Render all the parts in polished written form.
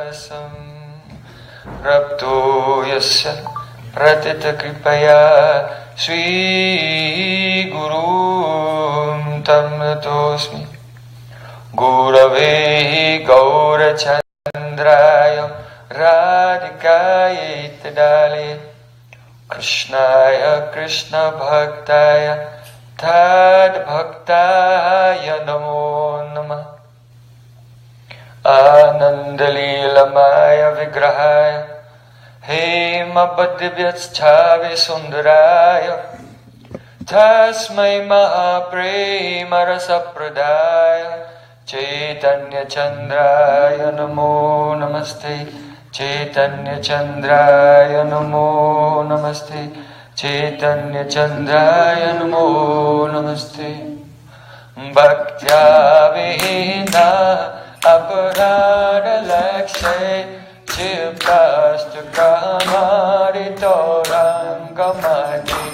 rasam Rapto yasya pratita kripaya Sri Gurum tam natosmi Gurave Gaurachandraya Radhikaya Tadale Krishnaya Krishna Bhaktaya Tad Bhaktaya Namo Namah Anandalilamaya Vigrahaya Hema Bhadyvyachchave Sundaraya Tasmai Mahaprema Rasapradaya Chaitanya Chandraya Namo Namaste Chaitanya Chandraya Namo Namaste Chaitanya Chandraya Namo Namaste Bhaktya Vihina Aparada Lakshay Chiptastu Kamari Toram Kamati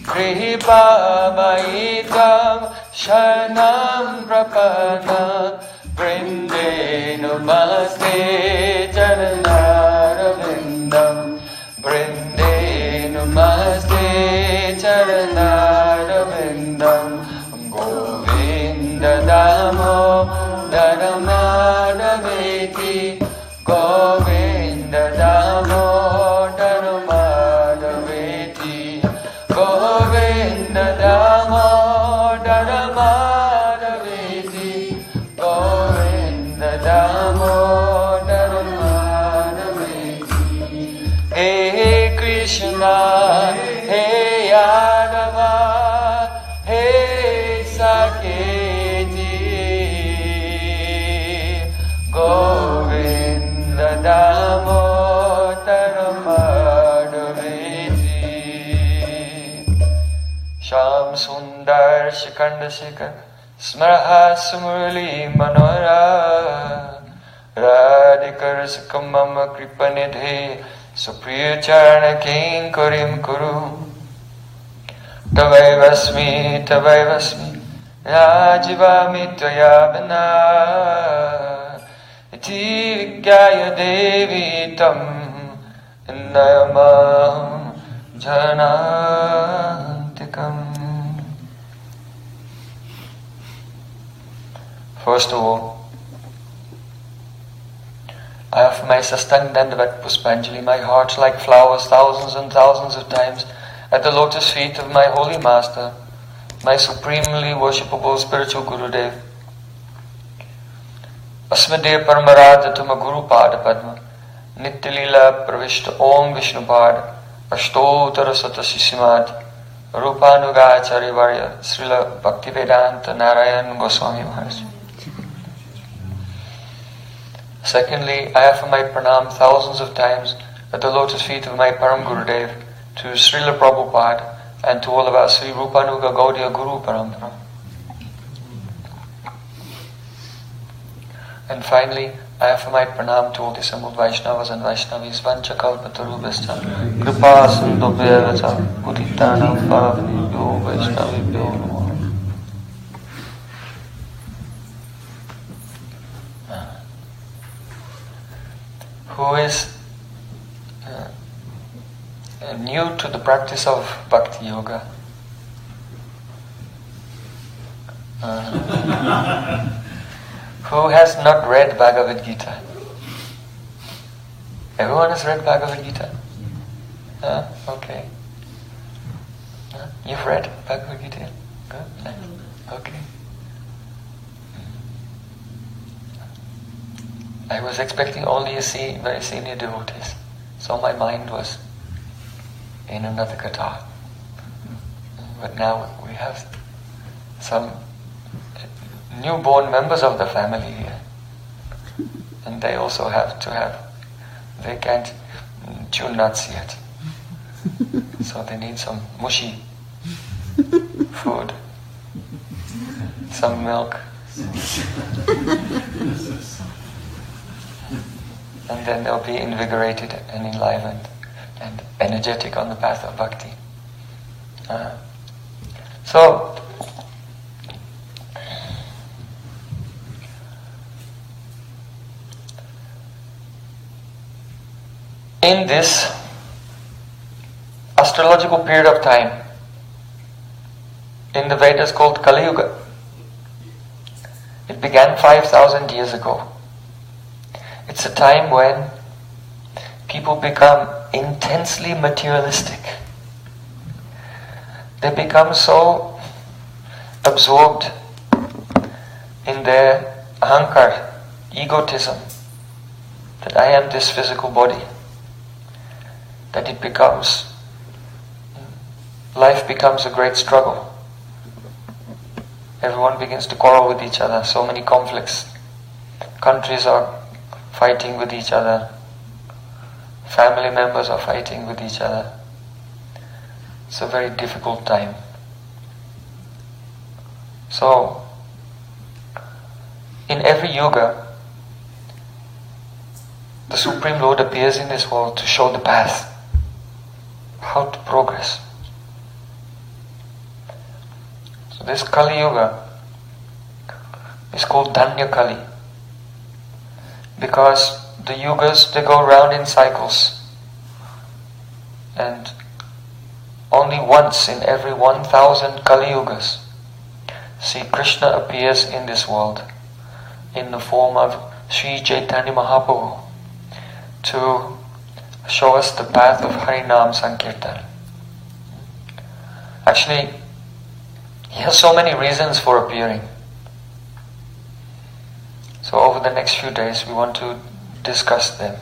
Kripa Maitam Shanam Prapana Brinde Namaste Charanarvindam Brinde Namaste Charanarvindam Govinda Damo Daramadaveti Govinda Damo Daramadaveti Govinda Damo Daramadaveti Govinda Damo Daramadaveti Hey Krishna Hey Yadava Hey Saketi Govinda Damo Daramadaveti Sham Sundar Shikanda Shikar Smraha Sumurli Manora Radhikar Sukamama Kripanidhe Supriya Charana Kinkurim Kuru Tavai Vasmi Rajivami Tvayavana Iti Vigyaya Devi Tam Nayamam Janantikam. First of all, I offer my Sastang Dandavat Puspanjali, my heart like flowers thousands and thousands of times at the lotus feet of my holy master, my supremely worshipable spiritual Gurudev. Asmade Paramarada Tuma Guru Pada Padma Nityalila Pravishta Om Vishnu Pada Ashtotara Satasishimad Rupanuga Charivarya Srila Bhaktivedanta Narayan Goswami Maharaj. Secondly, I offer my pranam thousands of times at the lotus feet of my Param Gurudev, to Srila Prabhupada, and to all of us, Sri Rupanuga Gaudiya Guru Parampara. And finally, I offer my pranam to all the assembled Vaishnavas and Vaishnavis, Vanchakalpatarubhascha, Kripa Sindhubhyavacha, Putitanam Pavanebhyo Vaishnavibhyo Namo. Who is new to the practice of Bhakti Yoga? Who has not read Bhagavad Gita? Everyone has read Bhagavad Gita? Okay. You've read Bhagavad Gita? Good. Okay. I was expecting only very senior devotees, so my mind was in another katha. But now we have some newborn members of the family here, and they also have to have. They can't chew nuts yet, so they need some mushy food, some milk. And then they'll be invigorated and enlivened and energetic on the path of bhakti. So, in this astrological period of time, in the Vedas called Kali Yuga, it began 5,000 years ago. It's a time when people become intensely materialistic. They become so absorbed in their ahankar, egotism, that I am this physical body, that life becomes a great struggle. Everyone begins to quarrel with each other, so many conflicts. Countries are fighting with each other. Family members are fighting with each other. It's a very difficult time. So, in every yuga, the Supreme Lord appears in this world to show the path, how to progress. So this Kali Yuga is called Danya Kali, because the yugas, they go round in cycles, and only once in every 1,000 Kali Yugas, Sri Krishna appears in this world in the form of Sri Chaitanya Mahaprabhu to show us the path of Harinam Sankirtan. Actually, he has so many reasons for appearing. So over the next few days we want to discuss them.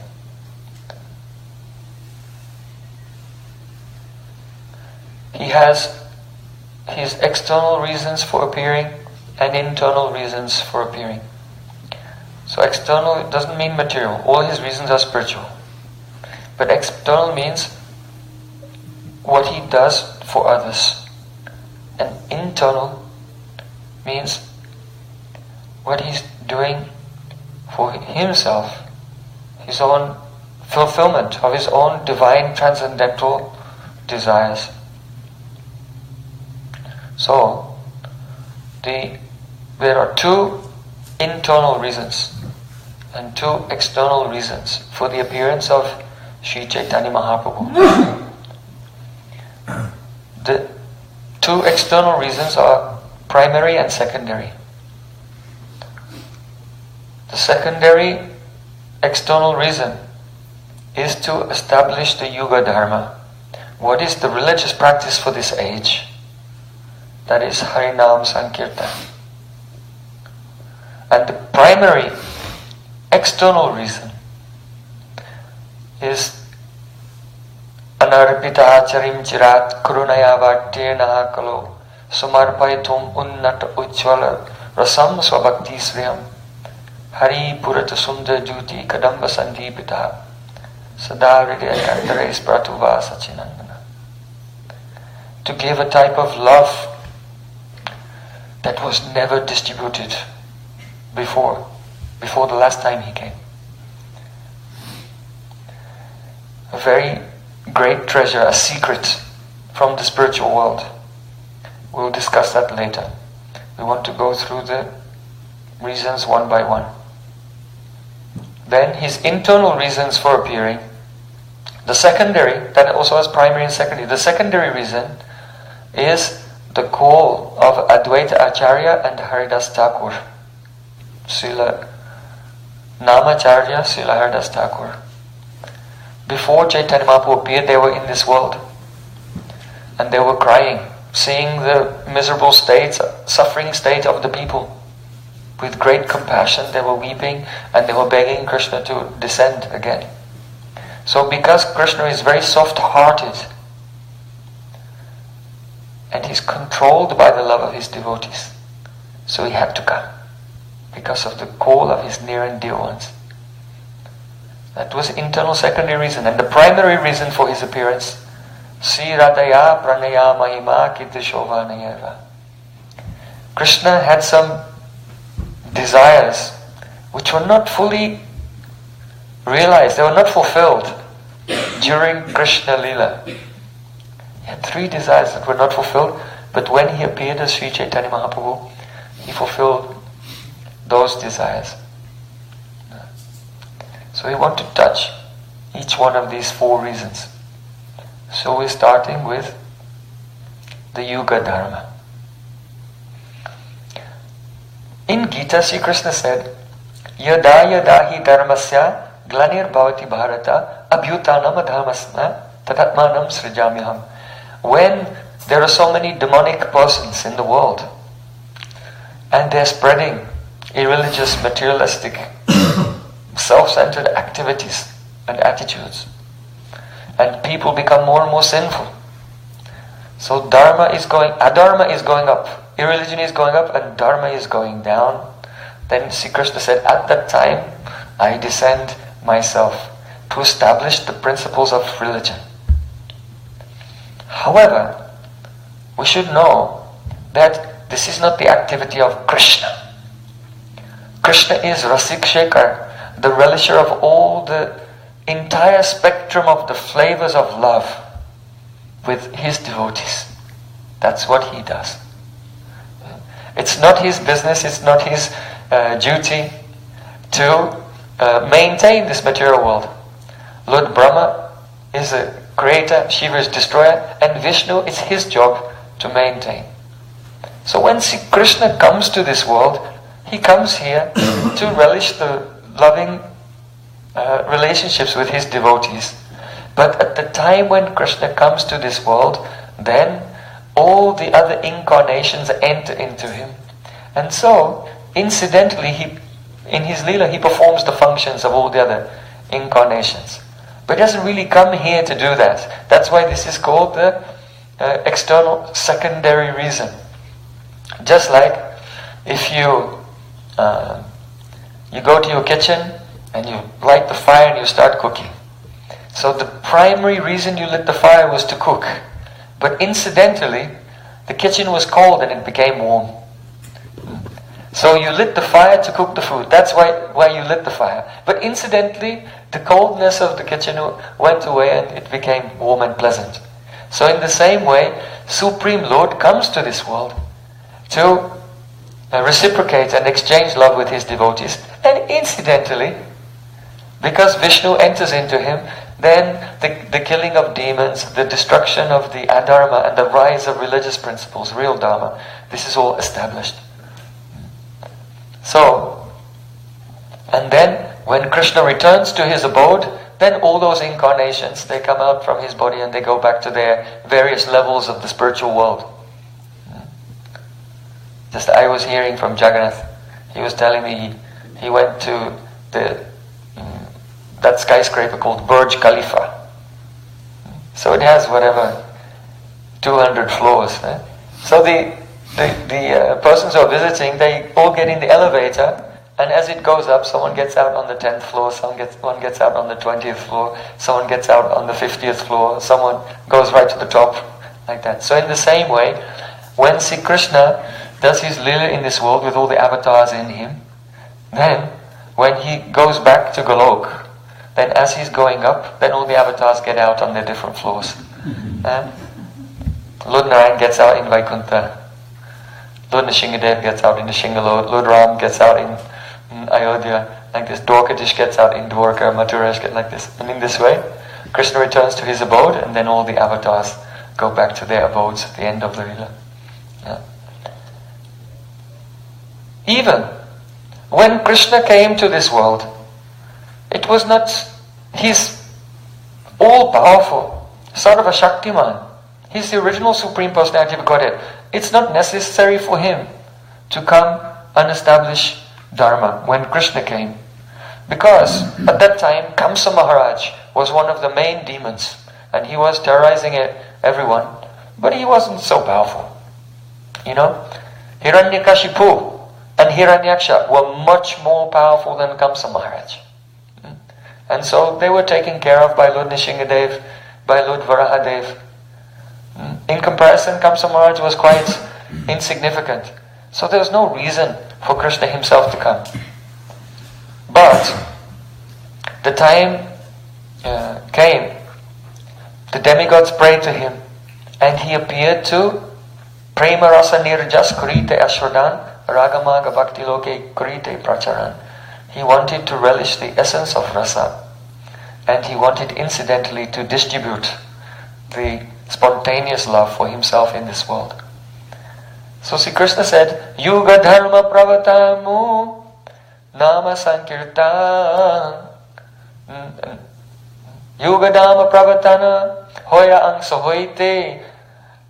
He has his external reasons for appearing and internal reasons for appearing. So external doesn't mean material. All his reasons are spiritual. But external means what he does for others. And internal means what he's doing for himself, his own fulfillment of his own divine transcendental desires. So, there are two internal reasons and two external reasons for the appearance of Sri Chaitanya Mahaprabhu. The two external reasons are primary and secondary. The secondary external reason is to establish the Yuga Dharma. What is the religious practice for this age? That is Harinam Sankirtan. And the primary external reason is Anarpita Charim Chirat Kurunaya Vartirnaha Kalo Sumarpaitum Unnata Ujjvala Rasam Swabhakti Sriyam Hari Purata Sundar Juti Kadamba Sandipita Sadavridya Kantares Pratuva Sachinandana. To give a type of love that was never distributed before the last time he came. A very great treasure, a secret from the spiritual world. We'll discuss that later. We want to go through the reasons one by one. Then his internal reasons for appearing. The secondary, that also has primary and secondary. The secondary reason is the call of Advaita Acharya and Haridas Thakur. Srila Namacharya, Srila Haridas Thakur. Before Chaitanya Mahaprabhu appeared, they were in this world. And they were crying, seeing the miserable state, suffering state of the people. With great compassion, they were weeping and they were begging Krishna to descend again. So because Krishna is very soft-hearted, and he's controlled by the love of his devotees, so he had to come because of the call of his near and dear ones. That was internal secondary reason. And the primary reason for his appearance, Sri Radhaya Pranaya Mahima Kiddishovanayeva. Krishna had some desires which were not fully realized, they were not fulfilled during Krishna Lila. He had three desires that were not fulfilled, but when he appeared as Sri Chaitanya Mahaprabhu, he fulfilled those desires. So he wanted to touch each one of these four reasons. So we're starting with the Yuga Dharma. In Gita, Sri Krishna said, Yada yada hi dharmasya glanir bhavati bharata abhyutanam adhamasna tatatmanam srijamyaham. When there are so many demonic persons in the world and they're spreading irreligious, materialistic, self-centered activities and attitudes, and people become more and more sinful, so adharma is going up, irreligion is going up, and dharma is going down. Then Sri Krishna said, at that time I descend myself to establish the principles of religion. However, we should know that this is not the activity of Krishna. Krishna is Rasik Shekhar, the relisher of all the entire spectrum of the flavors of love with his devotees. That's what he does. It's not his business, it's not his duty to maintain this material world. Lord Brahma is a creator, Shiva is destroyer, and Vishnu, it's his job to maintain. So when Sri Krishna comes to this world, he comes here to relish the loving relationships with his devotees. But at the time when Krishna comes to this world, then all the other incarnations enter into him. And so, incidentally, in his Leela, he performs the functions of all the other incarnations. But he doesn't really come here to do that. That's why this is called the external secondary reason. Just like if you go to your kitchen and you light the fire and you start cooking. So the primary reason you lit the fire was to cook. But incidentally, the kitchen was cold and it became warm. So you lit the fire to cook the food. That's why you lit the fire. But incidentally, the coldness of the kitchen went away and it became warm and pleasant. So in the same way, Supreme Lord comes to this world to reciprocate and exchange love with his devotees. And incidentally, because Vishnu enters into him, then the killing of demons, the destruction of the adharma, and the rise of religious principles, real dharma, this is all established. So, and then when Krishna returns to his abode, then all those incarnations, they come out from his body and they go back to their various levels of the spiritual world. Just I was hearing from Jagannath, he was telling me he went to that skyscraper called Burj Khalifa. So it has whatever, 200 floors. So the persons who are visiting, they all get in the elevator, and as it goes up, someone gets out on the 10th floor, someone gets out on the 20th floor, someone gets out on the 50th floor, someone goes right to the top, like that. So in the same way, when Sri Krishna does his lila in this world with all the avatars in him, then when he goes back to Golok, then as he's going up, then all the avatars get out on their different floors. Lord Narayan gets out in Vaikuntha, Lord Nrsimhadev gets out in the Shingalod, Lord Ram gets out in Ayodhya, like this. Dwarkadish gets out in Dwarka, Mathura gets like this. And in this way, Krishna returns to his abode, and then all the avatars go back to their abodes at the end of the Leela. Yeah. Even when Krishna came to this world, it was not his all-powerful, sort of a Shaktiman. He's the original Supreme Personality of Godhead. It's not necessary for him to come and establish Dharma when Krishna came. Because at that time, Kamsa Maharaj was one of the main demons, and he was terrorizing everyone, but he wasn't so powerful. You know, Hiranyakashipu and Hiranyaksha were much more powerful than Kamsa Maharaj. And so they were taken care of by Lord Nrsimhadev, by Lord Varahadev. In comparison, Kamsa Maharaj was quite insignificant. So there was no reason for Krishna himself to come. But the time came, the demigods prayed to him, and he appeared to Prema Rasa Nirjas Kurite Ashradan Ragamaga Bhakti Loke Kurite Pracharan. He wanted to relish the essence of rasa. and he wanted incidentally to distribute the spontaneous love for himself in this world. So Sri Krishna said, Yuga dharma pravatamu nama sankirtan Yuga dharma pravatana hoya angsa hoite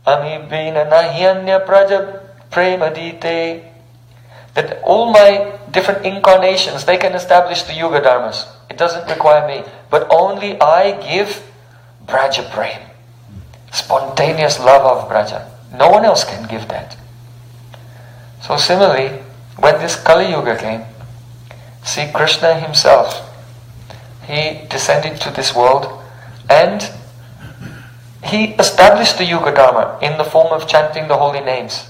ami bina nahyanya praja premadite. That all my different incarnations, they can establish the Yuga Dharmas. It doesn't require me. But only I give Braja Prem. Spontaneous love of Braja. No one else can give that. So similarly, when this Kali Yuga came, see Krishna himself, he descended to this world and he established the Yuga Dharma in the form of chanting the holy names.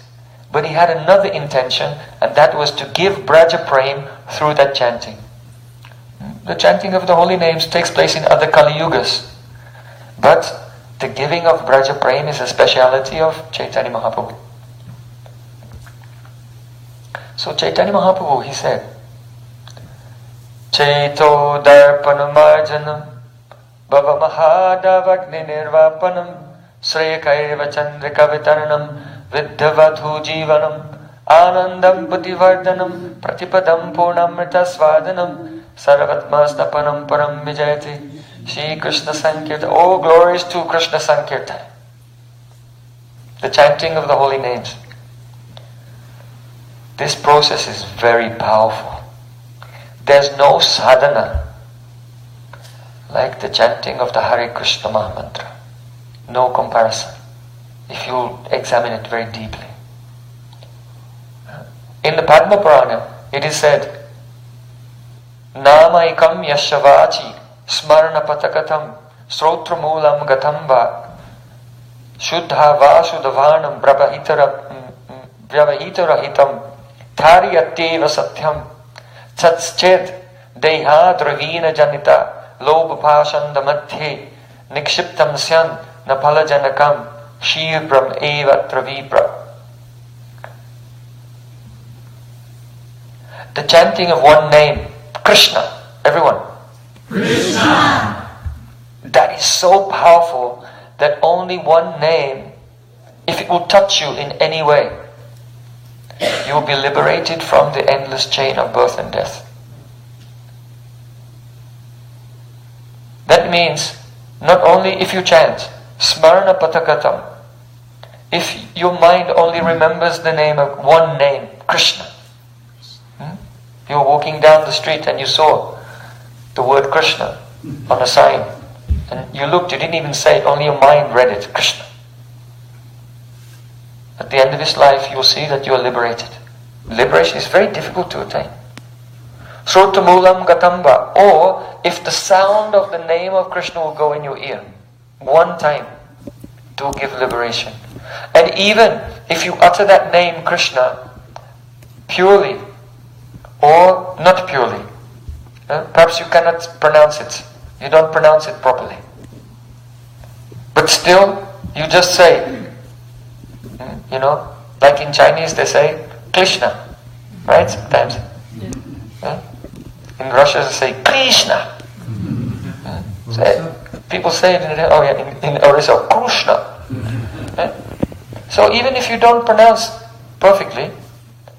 But he had another intention, and that was to give Braja Prem through that chanting. The chanting of the holy names takes place in other Kali Yugas. But the giving of Braja Prem is a speciality of Chaitanya Mahaprabhu. So Chaitanya Mahaprabhu, he said, Chaito darpanamarjanam bhava mahadavagni nirvapanam shreyakaiva chandrika vitaranam Vidyavadhu jivanam anandam buddhivardhanam pratipadam purnamrita svadanam sarvatmastapanam param vijayati. Shri Krishna Sankirtan. All glories to Krishna Sankirtan. The chanting of the holy names. This process is very powerful. There's no sadhana like the chanting of the Hare Krishna Mahamantra. No comparison, if you examine it very deeply. In the Padma Purana, it is said, Namaikam yashavachi smarana patakatam srotramulam gatamba shuddha vasudavanam vyavahitarahitam tharyatyeva satyam tatsched deha dravina janita lobapashanda madhye nikshiptam syan napalajanakam Shirpram eva travipra. The chanting of one name, Krishna, everyone. Krishna. That is so powerful that only one name, if it will touch you in any way, you will be liberated from the endless chain of birth and death. That means not only if you chant Smarana Patakatam, if your mind only remembers the name of one name, Krishna. You were walking down the street and you saw the word Krishna on a sign. And you looked, you didn't even say it, only your mind read it, Krishna. At the end of his life, you will see that you are liberated. Liberation is very difficult to attain. Srotamulam Gatamba, or if the sound of the name of Krishna will go in your ear, one time, to give liberation. And even if you utter that name Krishna purely or not purely, perhaps you cannot pronounce it, you don't pronounce it properly, but still you just say, like in Chinese they say Krishna, right? Sometimes in Russia they say Krishna. People say it in Orissa, Krishna. So even if you don't pronounce perfectly,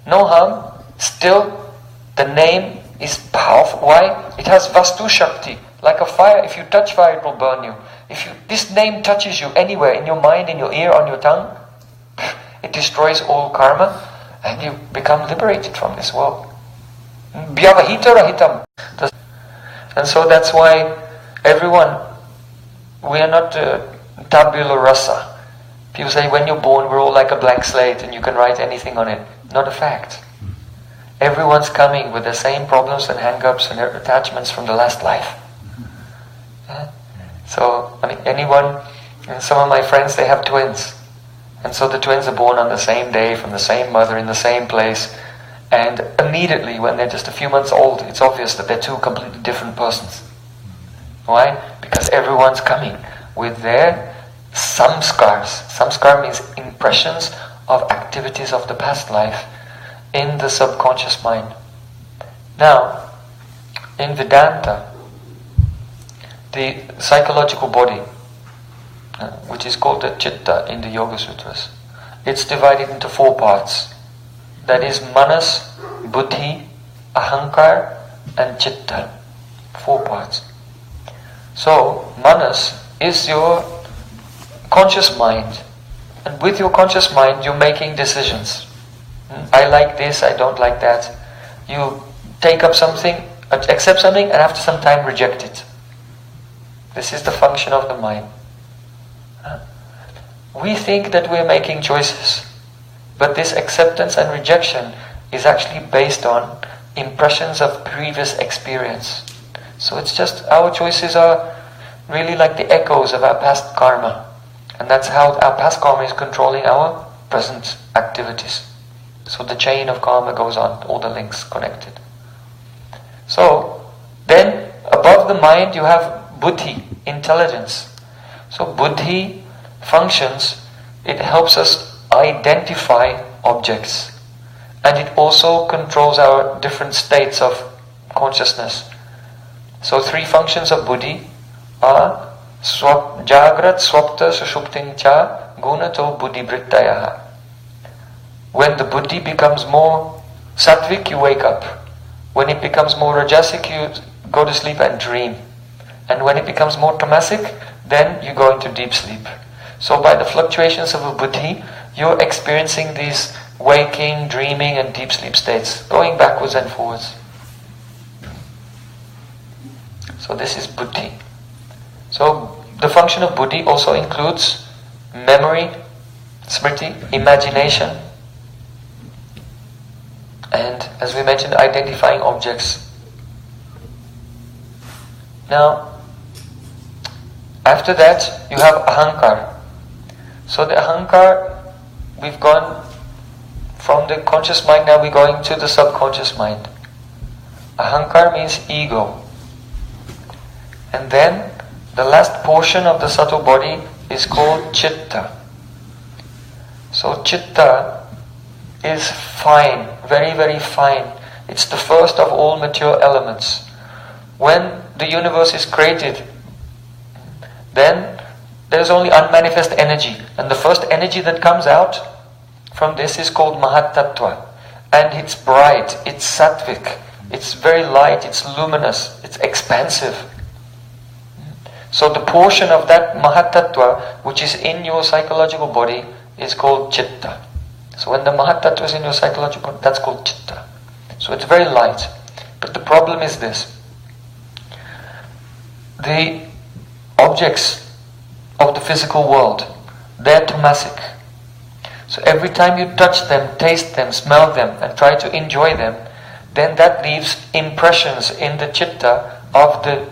no harm, still the name is powerful. Why? It has Vastu Shakti. Like a fire, if you touch fire, it will burn you. If this name touches you anywhere, in your mind, in your ear, on your tongue, it destroys all karma and you become liberated from this world. Vyavahita rahitam. And so that's why everyone, we are not tabula rasa. People say when you're born we're all like a blank slate and you can write anything on it. Not a fact. Everyone's coming with the same problems and hang-ups and attachments from the last life. So, anyone, and some of my friends, they have twins. And so the twins are born on the same day, from the same mother, in the same place. And immediately, when they're just a few months old, it's obvious that they're two completely different persons. Why? Because everyone's coming with their samskars. Samskar means impressions of activities of the past life in the subconscious mind. Now, in Vedanta, the psychological body, which is called the Chitta in the Yoga Sutras, it's divided into 4 parts. That is Manas, Buddhi, Ahankar and Chitta. 4 parts. So, Manas is your conscious mind. And with your conscious mind, you're making decisions. I like this, I don't like that. You take up something, accept something, and after some time reject it. This is the function of the mind. We think that we're making choices, but this acceptance and rejection is actually based on impressions of previous experience. So it's just our choices are really like the echoes of our past karma. And that's how our past karma is controlling our present activities. So the chain of karma goes on, all the links connected. So then above the mind you have buddhi, intelligence. So buddhi functions, it helps us identify objects. And it also controls our different states of consciousness. So 3 functions of buddhi are Jagrat, Swapta, Sushuptin cha, Gunato buddhi brittayaha. When the buddhi becomes more sattvic, you wake up. When it becomes more rajasic, you go to sleep and dream. And when it becomes more tamasic, then you go into deep sleep. So by the fluctuations of a buddhi, you're experiencing these waking, dreaming and deep sleep states, going backwards and forwards. So this is buddhi. So the function of buddhi also includes memory, smriti, imagination, and as we mentioned, identifying objects. Now, after that you have ahankar. So the ahankar, we've gone from the conscious mind, now we're going to the subconscious mind. Ahankar means ego. And then the last portion of the subtle body is called chitta. So chitta is fine, very, very fine. It's the first of all mature elements. When the universe is created, then there's only unmanifest energy. And the first energy that comes out from this is called Mahatattva. And it's bright, it's sattvic, it's very light, it's luminous, it's expansive. So the portion of that Mahatattva which is in your psychological body is called Chitta. So when the Mahatattva is in your psychological body, that's called Chitta. So it's very light. But the problem is this. The objects of the physical world, they're tamasic. So every time you touch them, taste them, smell them and try to enjoy them, then that leaves impressions in the Chitta of the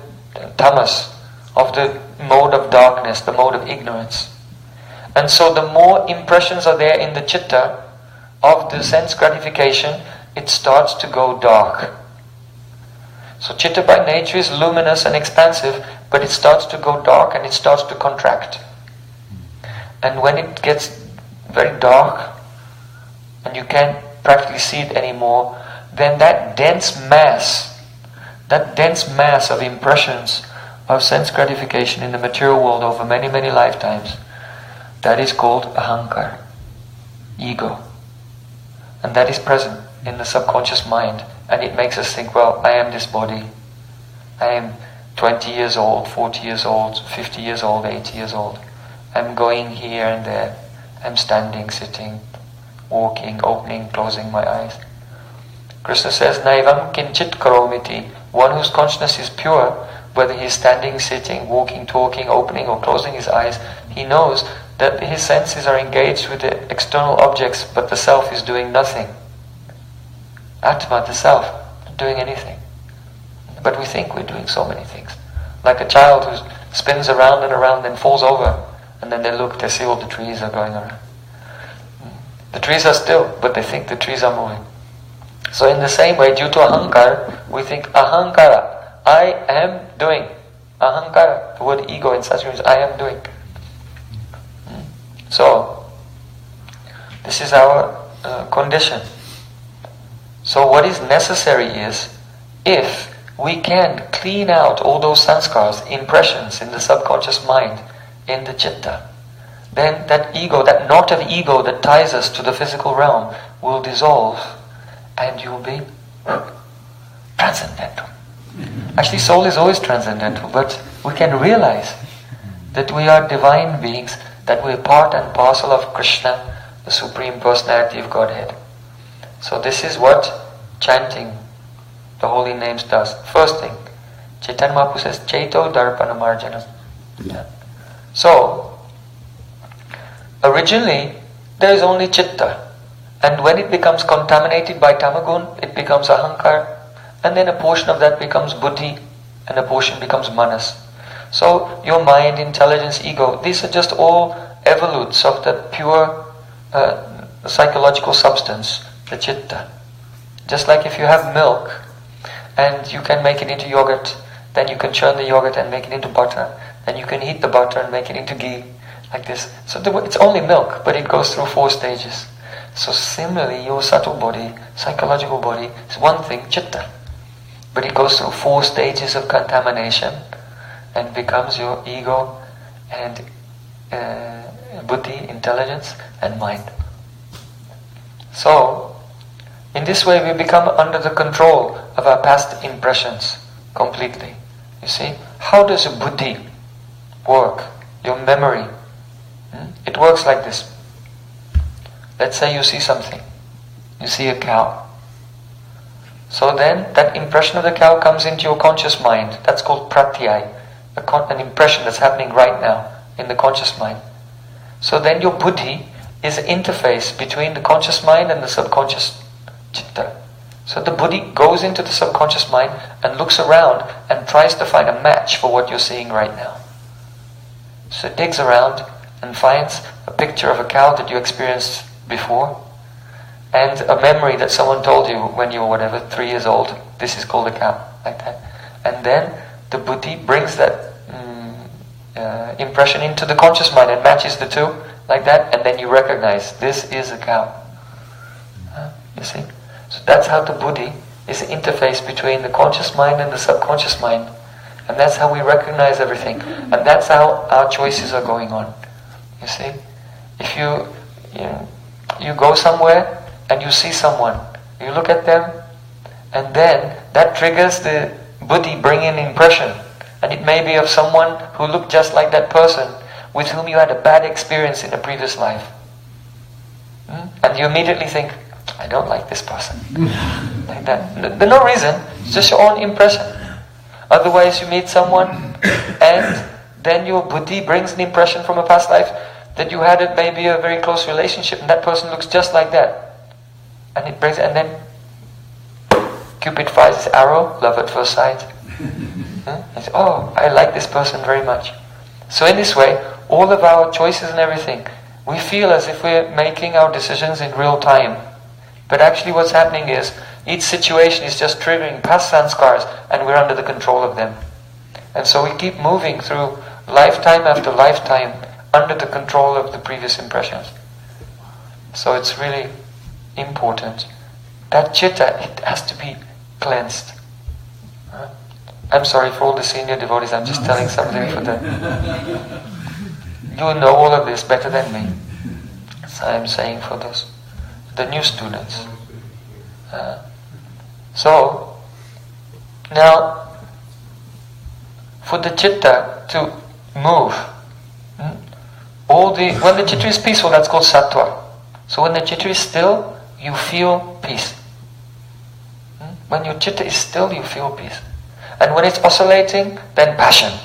tamas, of the mode of darkness, the mode of ignorance. And so the more impressions are there in the Chitta of the sense gratification, it starts to go dark. So Chitta by nature is luminous and expansive, but it starts to go dark and it starts to contract. And when it gets very dark and you can't practically see it anymore, then that dense mass of impressions of sense gratification in the material world over many, many lifetimes, that is called ahankar, ego. And that is present in the subconscious mind, and it makes us think, well, I am this body. I am 20 years old, 40 years old, 50 years old, 80 years old. I'm going here and there. I'm standing, sitting, walking, opening, closing my eyes. Krishna says, Naivam kinchit karomiti. One whose consciousness is pure, whether he's standing, sitting, walking, talking, opening or closing his eyes, he knows that his senses are engaged with the external objects, but the self is doing nothing. Atma, the self, not doing anything. But we think we're doing so many things. Like a child who spins around and around and falls over, and then they look, they see all the trees are going around. The trees are still, but they think the trees are moving. So in the same way, due to ahankar, we think ahankara, I am doing. Ahankara, the word ego in Sanskrit is I am doing. So, this is our condition. So what is necessary is, if we can clean out all those sanskars, impressions in the subconscious mind, in the chitta, then that ego, that knot of ego that ties us to the physical realm will dissolve and you'll be transcendental. Actually, soul is always transcendental, but we can realize that we are divine beings, that we are part and parcel of Krishna, the Supreme Personality of Godhead. So this is what chanting the holy names does. First thing, Chaitanya Mahaprabhu says, Chaito Darpana Marjana. Yeah. So, originally, there is only chitta. And when it becomes contaminated by tamagun, it becomes ahankar. And then a portion of that becomes buddhi. And a portion becomes manas. So, your mind, intelligence, ego, these are just all evolutes of the pure psychological substance, the chitta. Just like if you have milk, and you can make it into yogurt, then you can churn the yogurt and make it into butter, then you can heat the butter and make it into ghee, like this. So it's only milk, but it goes through 4 stages. So similarly, your subtle body, psychological body, is one thing, chitta, but it goes through 4 stages of contamination and becomes your ego and buddhi, intelligence, and mind. So, in this way we become under the control of our past impressions completely. You see, how does a buddhi work? Your memory. It works like this. Let's say you see something. You see a cow. So then that impression of the cow comes into your conscious mind. That's called pratyay, an impression that's happening right now in the conscious mind. So then your buddhi is an interface between the conscious mind and the subconscious chitta. So the buddhi goes into the subconscious mind and looks around and tries to find a match for what you're seeing right now. So it digs around and finds a picture of a cow that you experienced before and a memory that someone told you when you were 3 years old. This is called a cow, like that. And then the buddhi brings that impression into the conscious mind and matches the two, like that, and then you recognize this is a cow. You see? So that's how the buddhi is the interface between the conscious mind and the subconscious mind. And that's how we recognize everything. And that's how our choices are going on. You see? If you go somewhere and you see someone, you look at them, and then that triggers the buddhi bringing an impression. And it may be of someone who looked just like that person with whom you had a bad experience in a previous life. And you immediately think, I don't like this person. Like that. There's no reason. It's just your own impression. Otherwise you meet someone and then your buddhi brings an impression from a past life that you had maybe a very close relationship and that person looks just like that. And it brings, and then Cupid fires his arrow, love at first sight. And say, oh, I like this person very much. So in this way, all of our choices and everything, we feel as if we're making our decisions in real time. But actually what's happening is, each situation is just triggering past sanskars and we're under the control of them. And so we keep moving through lifetime after lifetime under the control of the previous impressions. So it's really important. That chitta, it has to be cleansed. I'm sorry for all the senior devotees, I'm just telling something for them. You know all of this better than me. So I'm saying for the new students. So, now, for the chitta to move, when the chitta is peaceful, that's called sattva. So when the chitta is still, you feel peace. When your chitta is still, you feel peace. And when it's oscillating, then passion,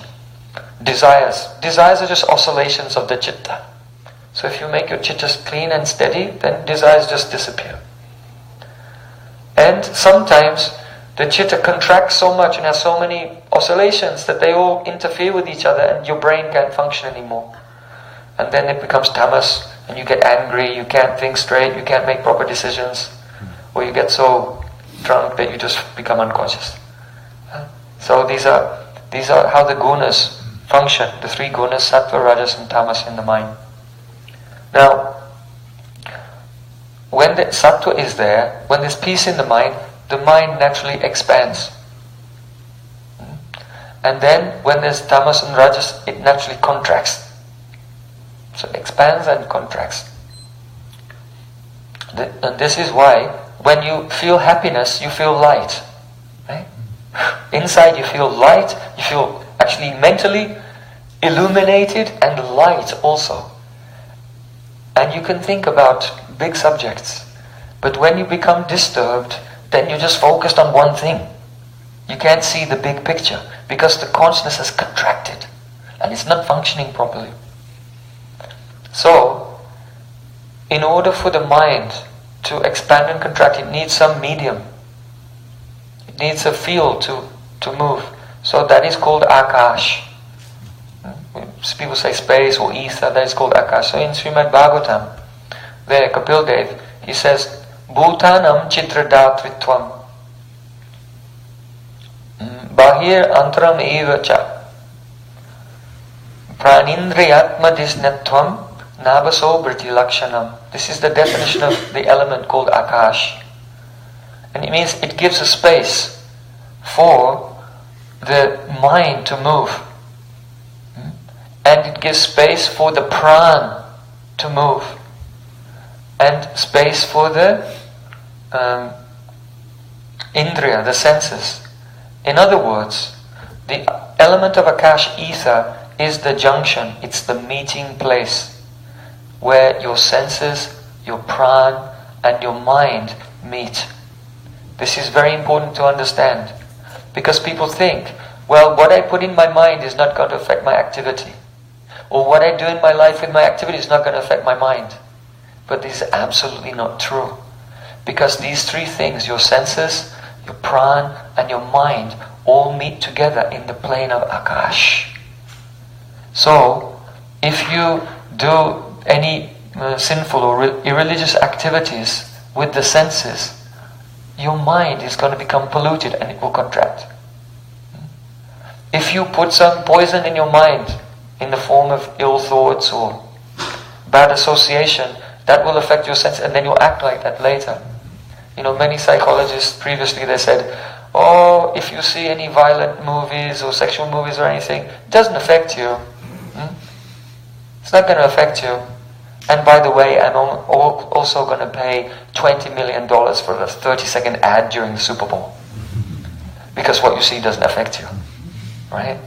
desires. Desires are just oscillations of the chitta. So if you make your chitta clean and steady, then desires just disappear. And sometimes the chitta contracts so much and has so many oscillations that they all interfere with each other and your brain can't function anymore. And then it becomes tamas and you get angry, you can't think straight, you can't make proper decisions, or you get so drunk that you just become unconscious. So these are how the gunas function, the 3 gunas, sattva, rajas and tamas in the mind. Now, when the sattva is there, when there's peace in the mind naturally expands. And then when there's tamas and rajas, it naturally contracts. So it expands and contracts. And this is why when you feel happiness, you feel light. Right? Inside you feel light, you feel actually mentally illuminated and light also. And you can think about big subjects. But when you become disturbed, then you're just focused on one thing. You can't see the big picture because the consciousness has contracted and it's not functioning properly. So, in order for the mind to expand and contract, it needs some medium. It needs a field to move. So that is called akash. People say space or ether, that is called akash. So in Srimad Bhagavatam, there Kapil Dev, he says, Bhutanam chitradhatritvam bahir antaram eva cha pranindriyatma disnatvam nabaso briti lakshanam. This is the definition of the element called akash. And it means it gives a space for the mind to move. And it gives space for the pran to move. And space for the indriya, the senses. In other words, the element of akash ether is the junction, it's the meeting place where your senses, your pran and your mind meet. This is very important to understand because people think, well, what I put in my mind is not going to affect my activity, or what I do in my life with my activity is not going to affect my mind. But this is absolutely not true. Because these three things, your senses, your pran and your mind, all meet together in the plane of akash. So, if you do any sinful or irreligious activities with the senses, your mind is going to become polluted and it will contract. If you put some poison in your mind in the form of ill thoughts or bad association, that will affect your sense and then you'll act like that later. You know, many psychologists previously they said, oh, if you see any violent movies or sexual movies or anything, it doesn't affect you. It's not going to affect you. And by the way, I'm also going to pay $20 million for a 30-second ad during the Super Bowl. Because what you see doesn't affect you. Right?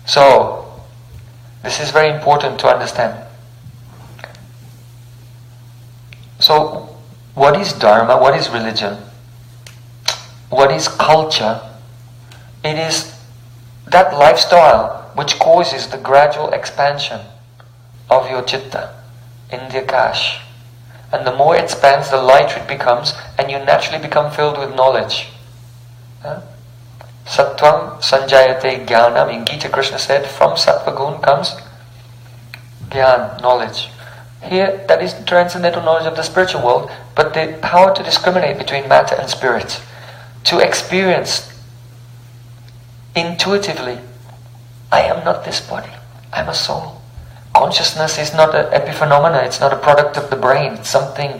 So, this is very important to understand. So, what is Dharma? What is religion? What is culture? It is that lifestyle which causes the gradual expansion of your chitta in the akash. And the more it expands, the lighter it becomes, and you naturally become filled with knowledge. Sattvam sanjayate jnanam. In Gita, Krishna said, from sattva gun comes jnana, knowledge. Here, that is transcendental knowledge of the spiritual world, but the power to discriminate between matter and spirit. To experience intuitively, I am not this body, I'm a soul. Consciousness is not an epiphenomena, it's not a product of the brain, it's something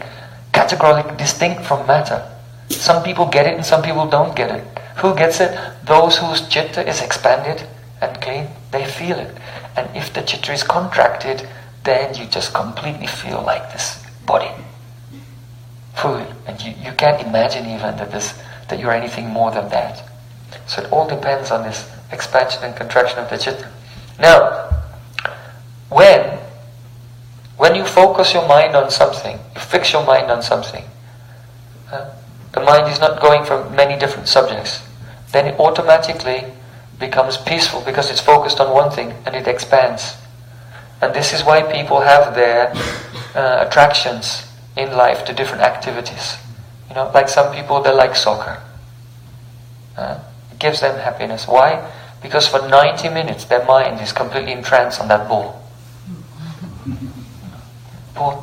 categorically distinct from matter. Some people get it and some people don't get it. Who gets it? Those whose chitta is expanded and clean, they feel it. And if the chitta is contracted, then you just completely feel like this body. Food. And you can't imagine even that you're anything more than that. So it all depends on this expansion and contraction of the chitta. Now, when you focus your mind on something, you fix your mind on something, the mind is not going for many different subjects, then it automatically becomes peaceful because it's focused on one thing and it expands. And this is why people have their attractions in life to different activities. You know, like some people, they like soccer. It gives them happiness. Why? Because for 90 minutes their mind is completely entranced on that ball.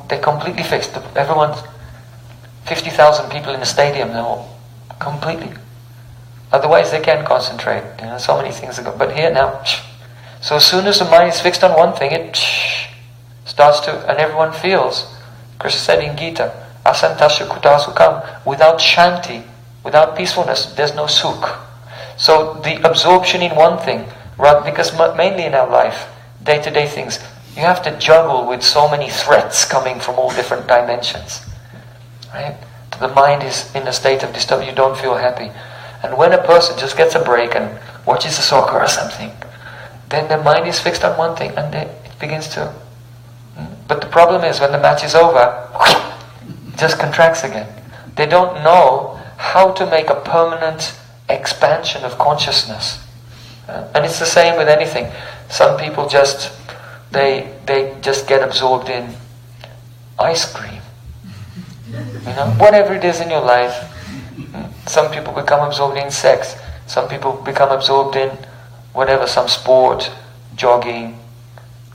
They're completely fixed. Everyone's 50,000 people in the stadium, they're all completely. Otherwise they can't concentrate. You know, so many things go. But here now, so as soon as the mind is fixed on one thing, it starts to, and everyone feels. Krishna said in Gita, asantasya kutasukam, without shanti, Without peacefulness, there's no sukh. So the absorption in one thing, right, because mainly in our life, day-to-day things, you have to juggle with so many threats coming from all different dimensions. Right? The mind is in a state of disturb, you don't feel happy. And when a person just gets a break and watches a soccer or something, then the mind is fixed on one thing and it begins to... But the problem is when the match is over, it just contracts again. They don't know how to make a permanent expansion of consciousness. And it's the same with anything. Some people just, they just get absorbed in ice cream. You know, whatever it is in your life. Some people become absorbed in sex. Some people become absorbed in whatever, some sport, jogging,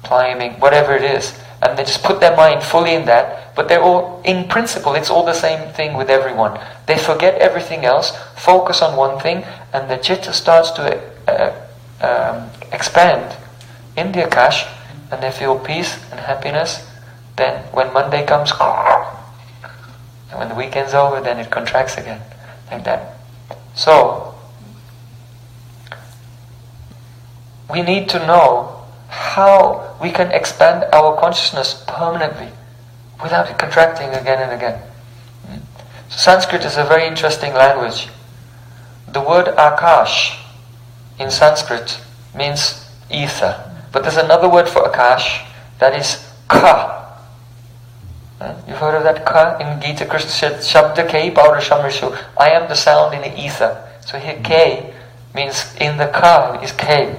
climbing, whatever it is. And they just put their mind fully in that, but they're all, in principle, it's all the same thing with everyone. They forget everything else, focus on one thing, and the chitta starts to expand in the akash, and they feel peace and happiness. Then when Monday comes, and when the weekend's over, then it contracts again, like that. So, we need to know how we can expand our consciousness permanently without it contracting again and again. So Sanskrit is a very interesting language. The word akash in Sanskrit means ether. But there's another word for akash that is ka. You've heard of that ka? In Gita Krishna said, Shabda K Paura Shamrishu. I am the sound in the ether. So here K means in the ka is K.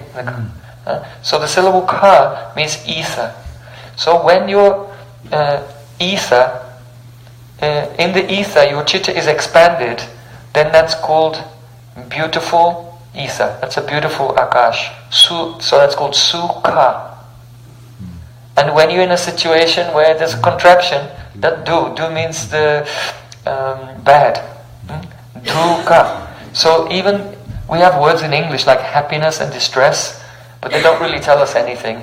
So the syllable ka means ether. So when your ether, in the ether your chitta is expanded, then that's called beautiful ether. That's a beautiful akash. So that's called sukha. And when you're in a situation where there's a contraction, that do means the bad. Dukkha. So even we have words in English like happiness and distress, but they don't really tell us anything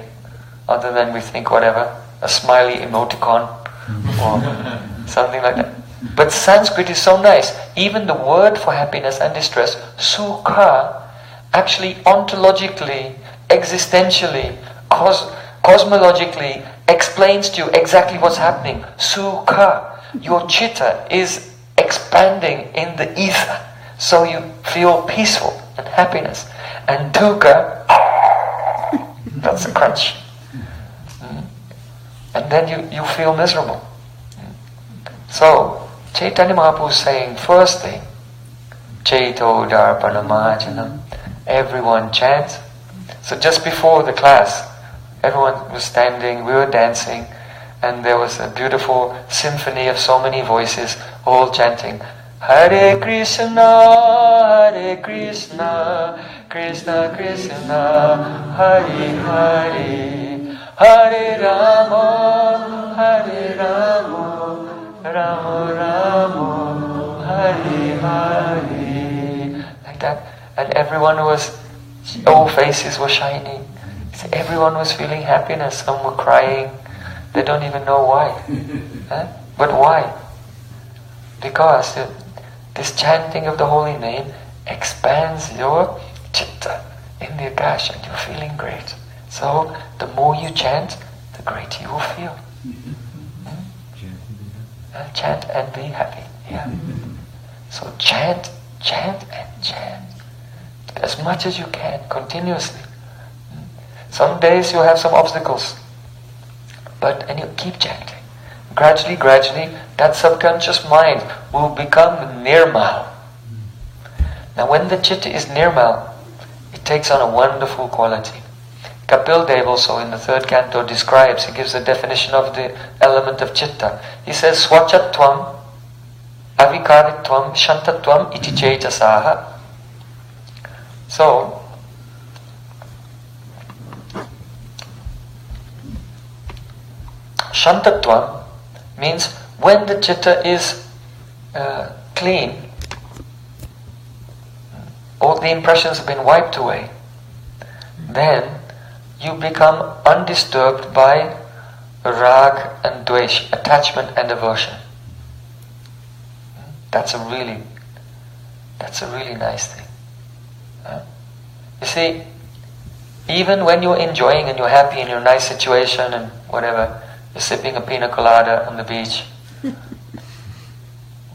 other than we think whatever, a smiley emoticon or something like that. But Sanskrit is so nice. Even the word for happiness and distress, sukha, actually ontologically, existentially, cosmologically explains to you exactly what's happening. Sukha, your chitta is expanding in the ether, so you feel peaceful and happiness. And dukkha, that's a crunch. And then you feel miserable. So, Chaitanya Mahaprabhu is saying, first thing, Chaito Darpanamajanam, everyone chant. So just before the class, everyone was standing, we were dancing, and there was a beautiful symphony of so many voices, all chanting, Hare Krishna, Krishna Krishna, Hare Hare, Hare Rama, Rama Rama, Hare Hare. Like that. And everyone all faces were shining. So everyone was feeling happiness. Some were crying. They don't even know why. But why? Because this chanting of the holy name expands your chitta in the akash and you're feeling great. So the more you chant, the greater you will feel. Chant and be happy. Yeah. So chant and chant. As much as you can, continuously. Some days you'll have some obstacles. And you keep chanting. Gradually, that subconscious mind will become nirmal. Now when the chitta is nirmal, it takes on a wonderful quality. Kapil Dev also in the third canto describes, he gives a definition of the element of chitta. He says, Swachatvam, Avikaritvam, Shantatvam, iti chetasaha. So, Shantatvam means when the chitta is clean, all the impressions have been wiped away, then you become undisturbed by rag and dvesh, attachment and aversion. That's a really That's a really nice thing. You see, even when you're enjoying and you're happy in your nice situation and whatever, you're sipping a pina colada on the beach,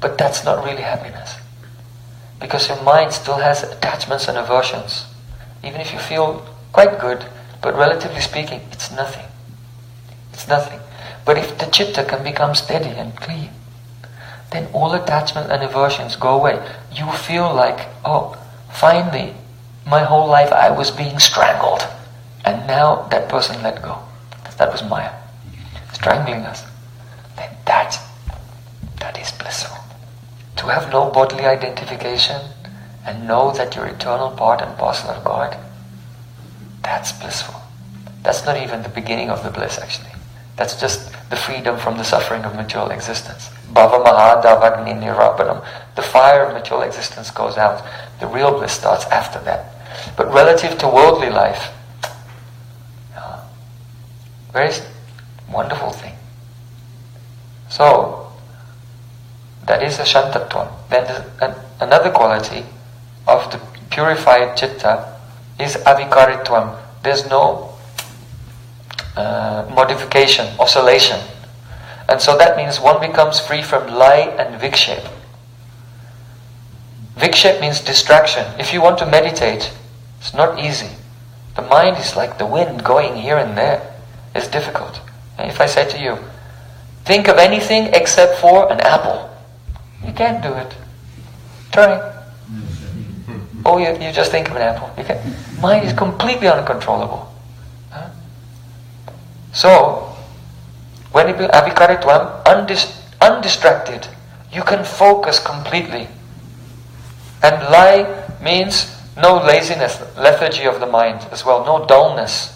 but that's not really happiness. Because your mind still has attachments and aversions. Even if you feel quite good, but relatively speaking, it's nothing. It's nothing. But if the chitta can become steady and clean, then all attachment and aversions go away. You feel like, oh, finally, my whole life I was being strangled. And now that person let go. That was Maya, strangling us. Then that is blissful. To have no bodily identification and know that you're eternal part and parcel of God, that's blissful. That's not even the beginning of the bliss, actually. That's just the freedom from the suffering of material existence. Bhava Mahadavagni Nirapanam. The fire of material existence goes out. The real bliss starts after that. But relative to worldly life, very wonderful thing. So, that is a Shantatvam. Then another quality of the purified chitta is Avikaritvam. There's no modification, oscillation. And so that means one becomes free from lie and vikshep. Vikshep means distraction. If you want to meditate, it's not easy. The mind is like the wind going here and there. It's difficult. And if I say to you, think of anything except for an apple, you can't do it. Try. Oh, you just think of an apple. You can't. Mind is completely uncontrollable. Huh? So, when it be avikaritvam, undistracted, you can focus completely. And lie means no laziness, lethargy of the mind as well, no dullness.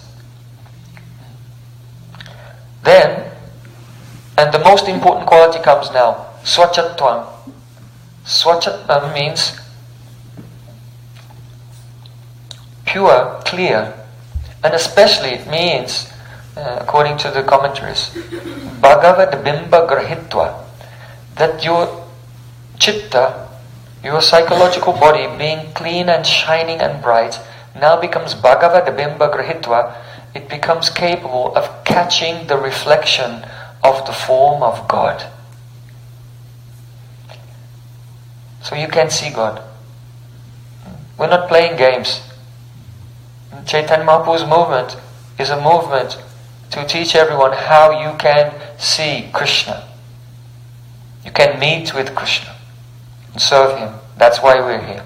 Then, and the most important quality comes now, swachatvam. Swachatvam means pure, clear, and especially it means, according to the commentaries, Bhagavad Bimba Grahitva, that your chitta, your psychological body being clean and shining and bright, now becomes Bhagavad Bimba Grahitva. It becomes capable of catching the reflection of the form of God. So you can see God. We're not playing games. Chaitanya Mahaprabhu's movement is a movement to teach everyone how you can see Krishna. You can meet with Krishna and serve Him. That's why we're here.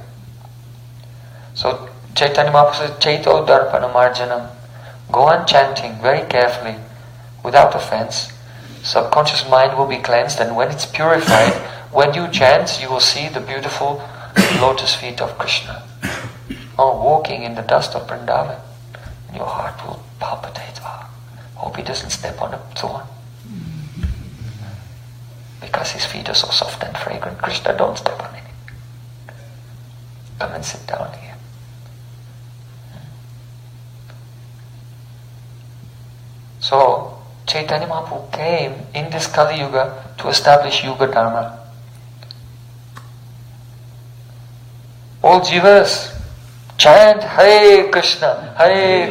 So Chaitanya Mahaprabhu says, Chaito Darpana Marjanam. Go on chanting very carefully, without offense. Subconscious mind will be cleansed, and when it's purified, when you chant, you will see the beautiful lotus feet of Krishna. Or walking in the dust of Vrindavan. And your heart will palpitate. Oh, hope he doesn't step on a thorn. Because his feet are so soft and fragrant. Krishna, don't step on any. Come and sit down here. So, Chaitanya Mahaprabhu came in this Kali Yuga to establish Yuga Dharma. All jivas, chant Hare Krishna,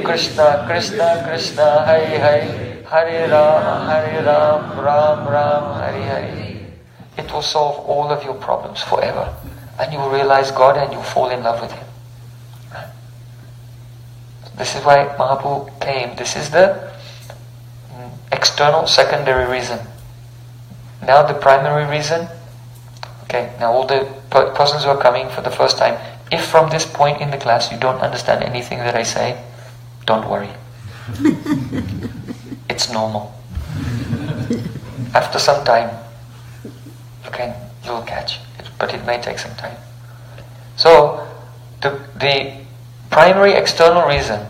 Krishna Krishna, Hare Ram, Ram Ram, Hare Hare. It will solve all of your problems forever. And you will realize God and you will fall in love with Him. This is why Mahaprabhu came. This is the external, secondary reason. Now the primary reason. Okay, now all the persons who are coming for the first time, if from this point in the class you don't understand anything that I say, don't worry. It's normal. After some time, you'll catch it, but it may take some time. So, the primary external reason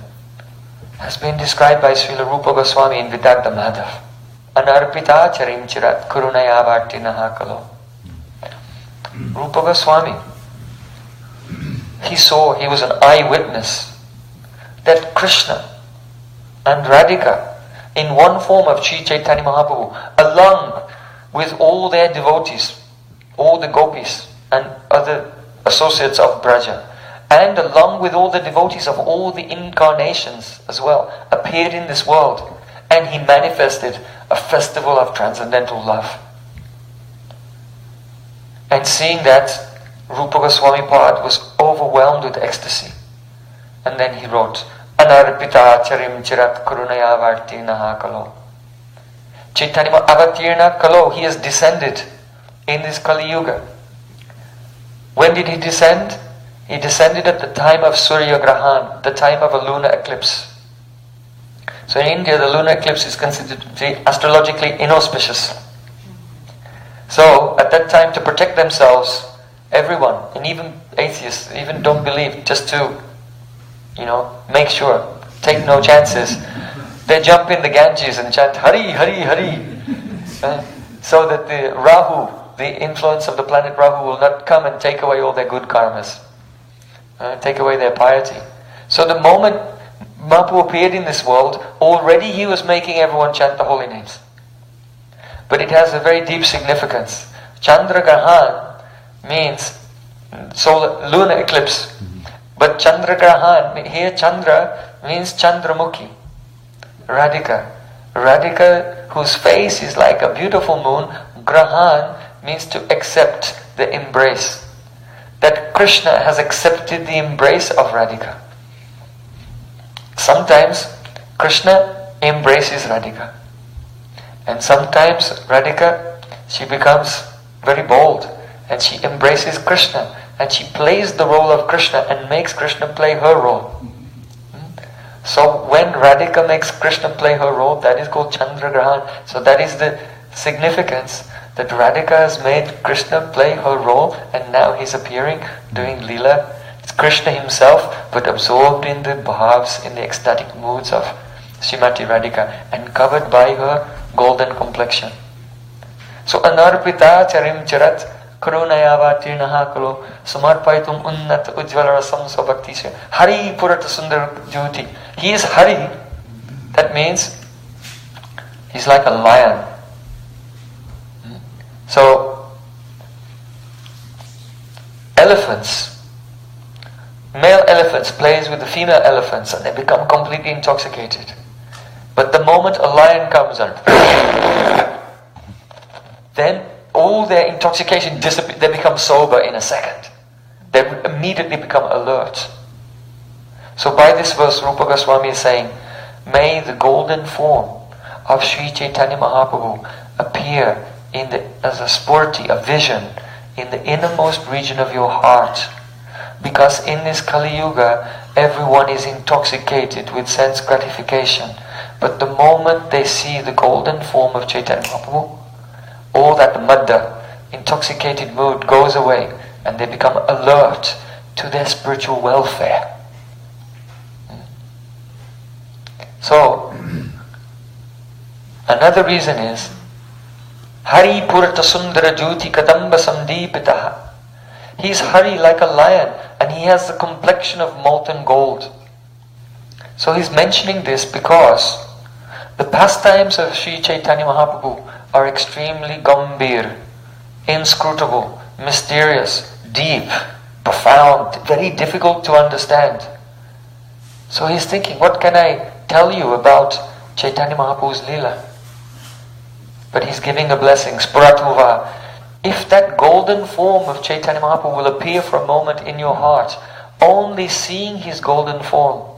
has been described by Srila Rupa Goswami in Vidagdha Madhav. Anarpita charim chirat kurunaya vartinaha kalo. Rupa Goswami, he was an eyewitness that Krishna and Radhika, in one form of Sri Chaitanya Mahaprabhu, along with all their devotees, all the gopis and other associates of Braja, and along with all the devotees of all the incarnations as well, appeared in this world, and he manifested a festival of transcendental love. And seeing that, Rupa Goswami Pad was overwhelmed with ecstasy. And then he wrote, Anarpita charim chirat karunaya vartirna kalo. Chaitanya avatirna kalo, he has descended in this Kali Yuga. When did he descend? He descended at the time of Surya Grahan, the time of a lunar eclipse. So in India, the lunar eclipse is considered to be astrologically inauspicious. So at that time, to protect themselves, everyone, and even atheists, even don't believe, just to, make sure, take no chances, they jump in the Ganges and chant Hari, Hari, Hari, so that the Rahu, the influence of the planet Rahu, will not come and take away all their good karmas, take away their piety. So the moment Mahaprabhu appeared in this world, already he was making everyone chant the holy names. But it has a very deep significance. Chandra Grahan means solar, lunar eclipse. But Chandra Grahan, here Chandra means Chandramukhi, Radhika. Radhika, whose face is like a beautiful moon. Grahan means to accept the embrace. That Krishna has accepted the embrace of Radhika. Sometimes Krishna embraces Radhika. And sometimes Radhika, she becomes very bold and she embraces Krishna and she plays the role of Krishna and makes Krishna play her role. So when Radhika makes Krishna play her role, that is called Chandragrahan. So that is the significance, that Radhika has made Krishna play her role and now he's appearing doing Leela. It's Krishna himself, but absorbed in the bhavs, in the ecstatic moods of Srimati Radhika and covered by her golden complexion. So anarpita charim charat karunayava tirnaha kalo samarpaitum unnat ujjvala rasam svabhaktisya Hari purata sundar jyoti. He is Hari. That means he's like a lion. So elephants, male elephants plays with the female elephants and they become completely intoxicated. But the moment a lion comes on, then all their intoxication disappears. They become sober in a second. They immediately become alert. So by this verse, Rupa Goswami is saying, may the golden form of Sri Chaitanya Mahaprabhu appear as a spurti, a vision, in the innermost region of your heart. Because in this Kali Yuga, everyone is intoxicated with sense gratification. But the moment they see the golden form of Chaitanya Mahaprabhu, all that madda, intoxicated mood goes away and they become alert to their spiritual welfare. So, another reason is Hari Purata Sundara Jyoti Kadamba Samdeepitaha. He is Hari like a lion and he has the complexion of molten gold. So he's mentioning this because the pastimes of Sri Chaitanya Mahaprabhu are extremely gambhir, inscrutable, mysterious, deep, profound, very difficult to understand. So he's thinking, what can I tell you about Chaitanya Mahaprabhu's Leela? But he's giving a blessing, Spuratuva. If that golden form of Chaitanya Mahaprabhu will appear for a moment in your heart, only seeing his golden form,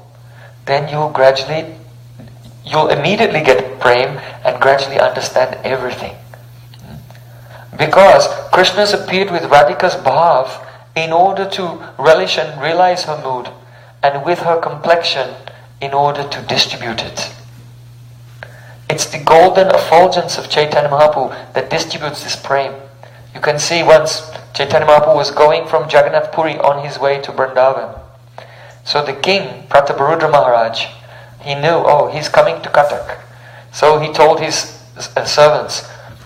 then you'll immediately get Prem and gradually understand everything. Because Krishna's appeared with Radhika's bhav in order to relish and realize her mood, and with her complexion in order to distribute it. It's the golden effulgence of Chaitanya Mahaprabhu that distributes this Prem. You can see once Chaitanya Mahaprabhu was going from Jagannath Puri on his way to Vrindavan. So the king, Prataparudra Maharaj, he knew, he's coming to Katak. So he told his servants,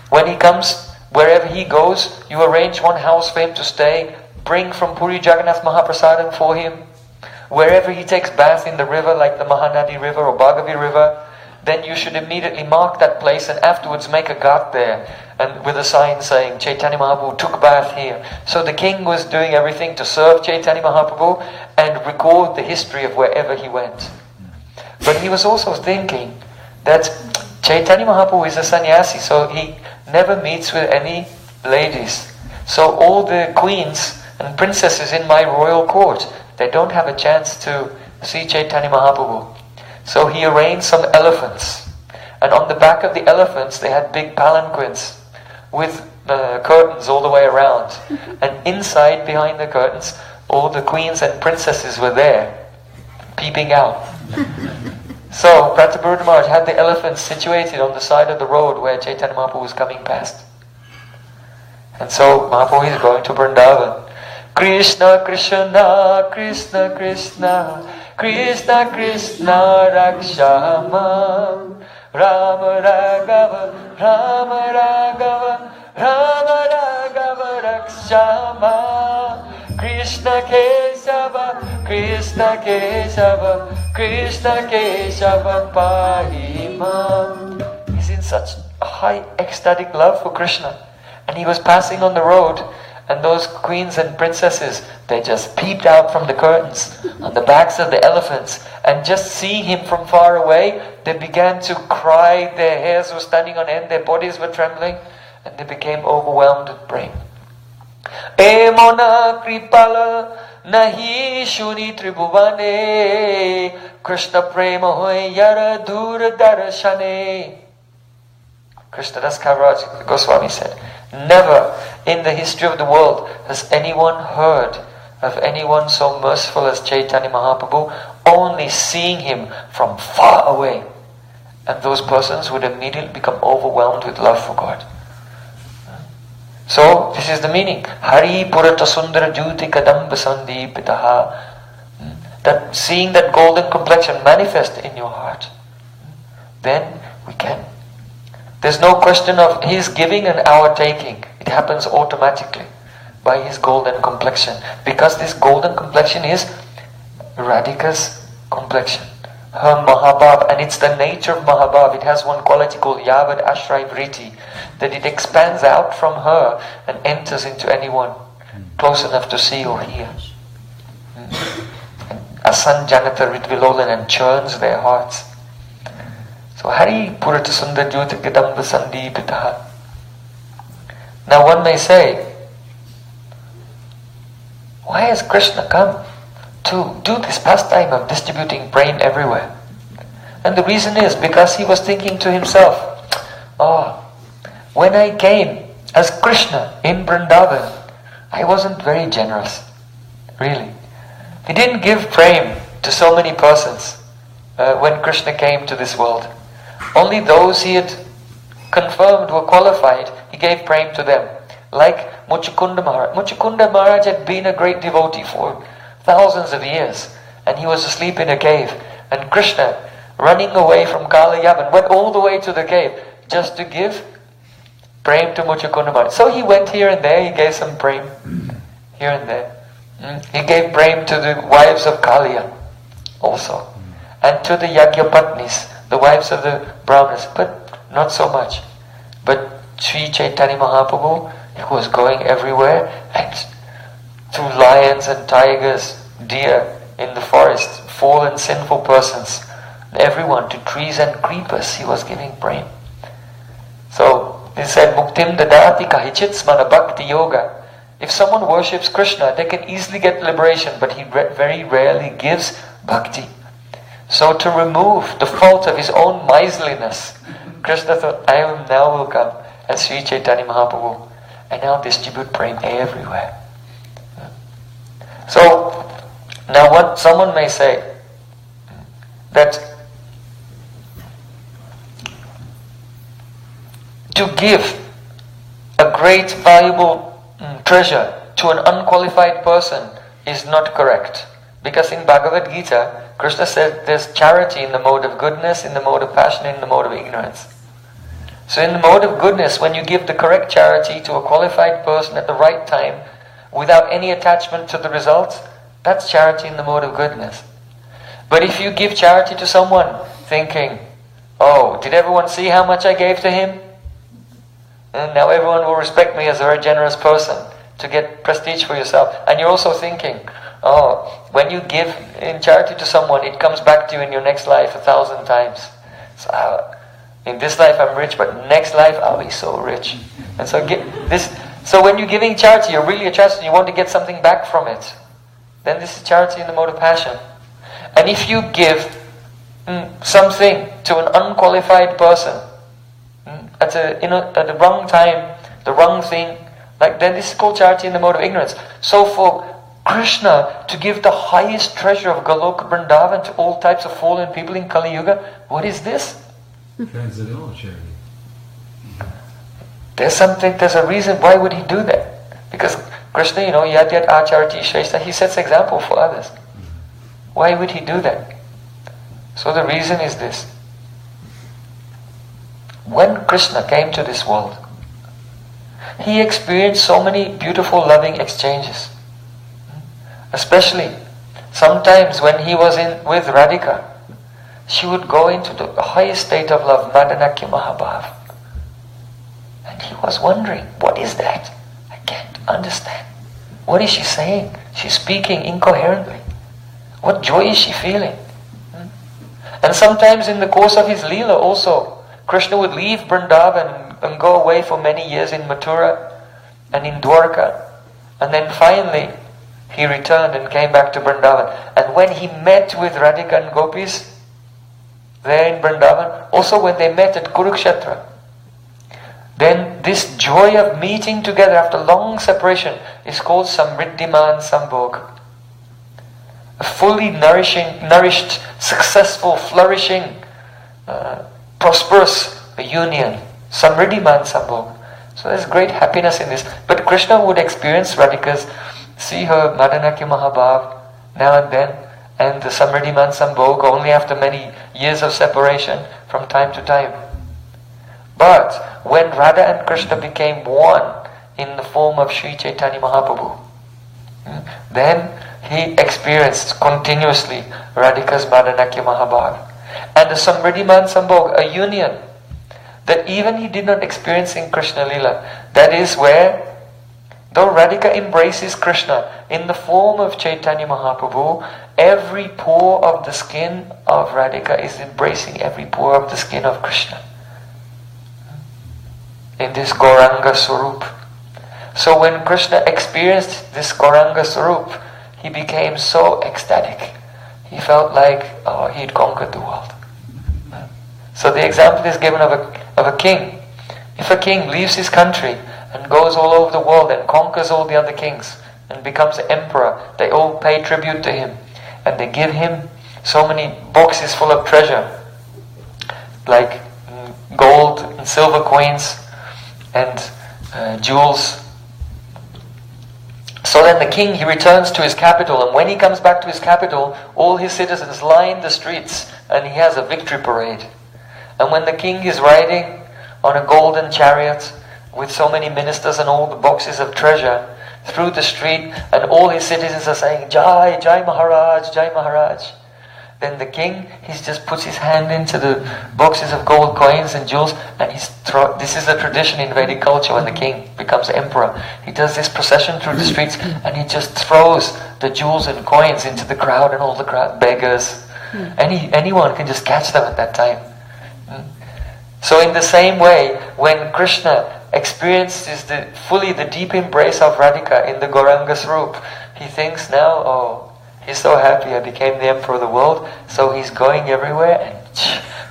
when he comes, wherever he goes, you arrange one house for him to stay, bring from Puri Jagannath Mahaprasadam for him. Wherever he takes bath in the river, like the Mahanadi river or Bhagavi river, then you should immediately mark that place and afterwards make a ghat there, and with a sign saying Chaitanya Mahaprabhu took bath here. So the king was doing everything to serve Chaitanya Mahaprabhu and record the history of wherever he went. But he was also thinking that Chaitanya Mahaprabhu is a sannyasi, so he never meets with any ladies. So all the queens and princesses in my royal court, they don't have a chance to see Chaitanya Mahaprabhu. So he arranged some elephants, and on the back of the elephants they had big palanquins with curtains all the way around, and inside, behind the curtains, all the queens and princesses were there, peeping out. So Prataparudra Maharaj had the elephants situated on the side of the road where Chaitanya Mahaprabhu was coming past. And so Mahaprabhu is going to Vrindavan. Krishna Krishna Krishna Krishna Krishna Krishna Rakshama Rama Raghava Rama Raghava Rama Raghava Rakshama Krishna Kesava Krishna Kesava Krishna Kesava Pahima. He's in such a high ecstatic love for Krishna. And he was passing on the road, and those queens and princesses, they just peeped out from the curtains on the backs of the elephants, and just seeing him from far away, they began to cry, their hairs were standing on end, their bodies were trembling, and they became overwhelmed with prema. Emona kripala nahi shuni tribhuvane Krishna prema hoy yara dur darshane. Krishnadas Kaviraj Goswami said, never in the history of the world has anyone heard of anyone so merciful as Chaitanya Mahaprabhu, only seeing him from far away. And those persons would immediately become overwhelmed with love for God. So, this is the meaning. Hari Purata Sundara Jyoti Kadamba Sandipitaha. That seeing that golden complexion manifest in your heart, then we can. There's no question of his giving and our taking. It happens automatically by his golden complexion. Because this golden complexion is Radhika's complexion. Her Mahabhav, and it's the nature of Mahabhav. It has one quality called Yavad Ashray Vritti, that it expands out from her and enters into anyone close enough to see or hear. Asanjanata Ritvilolan, and churns their hearts. So Hari Purata Sundar Jyoti Kadamba Sandipitaha. Now one may say, why has Krishna come to do this pastime of distributing prema everywhere? And the reason is because he was thinking to himself, when I came as Krishna in Vrindavan, I wasn't very generous, really. He didn't give prema to so many persons when Krishna came to this world. Only those he had confirmed were qualified, he gave prema to them. Like Muchukunda Maharaj. Muchukunda Maharaj had been a great devotee for thousands of years, and he was asleep in a cave. And Krishna, running away from Kala Yavan, went all the way to the cave just to give prema to Muchukunda Maharaj. So he went here and there, he gave some prema here and there. He gave prema to the wives of Kaliya also, and to the Yagyapatnis, the wives of the Brahmanas, but not so much. But Sri Chaitanya Mahaprabhu, who was going everywhere, and to lions and tigers, deer in the forest, fallen sinful persons, everyone, to trees and creepers, he was giving prema. So he said, Muktim dadati kahichit smana bhakti yoga. If someone worships Krishna, they can easily get liberation, but he very rarely gives bhakti. So to remove the fault of his own miserliness, Krishna thought, I now will come as Sri Chaitanya Mahaprabhu, and now distribute prema everywhere. So, now what someone may say, that to give a great valuable treasure to an unqualified person is not correct. Because in Bhagavad Gita, Krishna said there's charity in the mode of goodness, in the mode of passion, in the mode of ignorance. So in the mode of goodness, when you give the correct charity to a qualified person at the right time, without any attachment to the results, that's charity in the mode of goodness. But if you give charity to someone thinking, oh, did everyone see how much I gave to him? And now everyone will respect me as a very generous person, to get prestige for yourself. And you're also thinking, oh, when you give in charity to someone, it comes back to you in your next life 1,000 times. So, in this life I'm rich, but next life I'll be so rich. And so so when you're giving charity, you're really attached and you want to get something back from it. Then this is charity in the mode of passion. And if you give something to an unqualified person at the wrong time, the wrong thing, like then this is called charity in the mode of ignorance. So for Krishna to give the highest treasure of Goloka Vrindavan to all types of fallen people in Kali Yuga, what is this? Transcendental charity. There's a reason why would he do that? Because Krishna, yat yat acharati shreshtha, he sets example for others. Why would he do that? So the reason is this. When Krishna came to this world, he experienced so many beautiful loving exchanges. Especially sometimes when he was with Radhika, she would go into the highest state of love, Madanakya Mahabhav. And he was wondering, what is that? I can't understand. What is she saying? She's speaking incoherently. What joy is she feeling? And sometimes in the course of his Leela also, Krishna would leave Vrindavan and go away for many years in Mathura and in Dwarka. And then finally, he returned and came back to Vrindavan. And when he met with Radhika and Gopis there in Vrindavan, also when they met at Kurukshetra, then this joy of meeting together after long separation is called Samriddhiman Sambhog. A fully nourished, successful, flourishing, prosperous union. Samriddhiman Sambhog. So there's great happiness in this. But Krishna would experience Radhika's, see her Madanakya Mahabhav now and then, and the Samriddhiman Sambhog only after many years of separation from time to time. But when Radha and Krishna became one in the form of Sri Chaitanya Mahaprabhu, then he experienced continuously Radhika's Madanakya Mahabhav. And the Samriddhiman Sambhog, a union that even he did not experience in Krishna Lila. That is where, though Radhika embraces Krishna in the form of Chaitanya Mahaprabhu, every pore of the skin of Radhika is embracing every pore of the skin of Krishna. In this Gauranga Swarup. So when Krishna experienced this Gauranga Swarup, he became so ecstatic. He felt like he'd conquered the world. So the example is given of a king. If a king leaves his country and goes all over the world and conquers all the other kings and becomes an emperor, they all pay tribute to him and they give him so many boxes full of treasure, like gold and silver coins and jewels. So then the king, he returns to his capital, and when he comes back to his capital, all his citizens line the streets and he has a victory parade. And when the king is riding on a golden chariot with so many ministers and all the boxes of treasure through the street, and all his citizens are saying, Jai, Jai Maharaj, Jai Maharaj, then the king, he just puts his hand into the boxes of gold coins and jewels, and this is a tradition in Vedic culture. When the king becomes emperor, he does this procession through the streets and he just throws the jewels and coins into the crowd, and all the crowd, beggars, anyone can just catch them at that time. So in the same way, when Krishna experiences fully the deep embrace of Radhika in the Gauranga Swarup, he thinks now, he's so happy I became the emperor of the world, so he's going everywhere and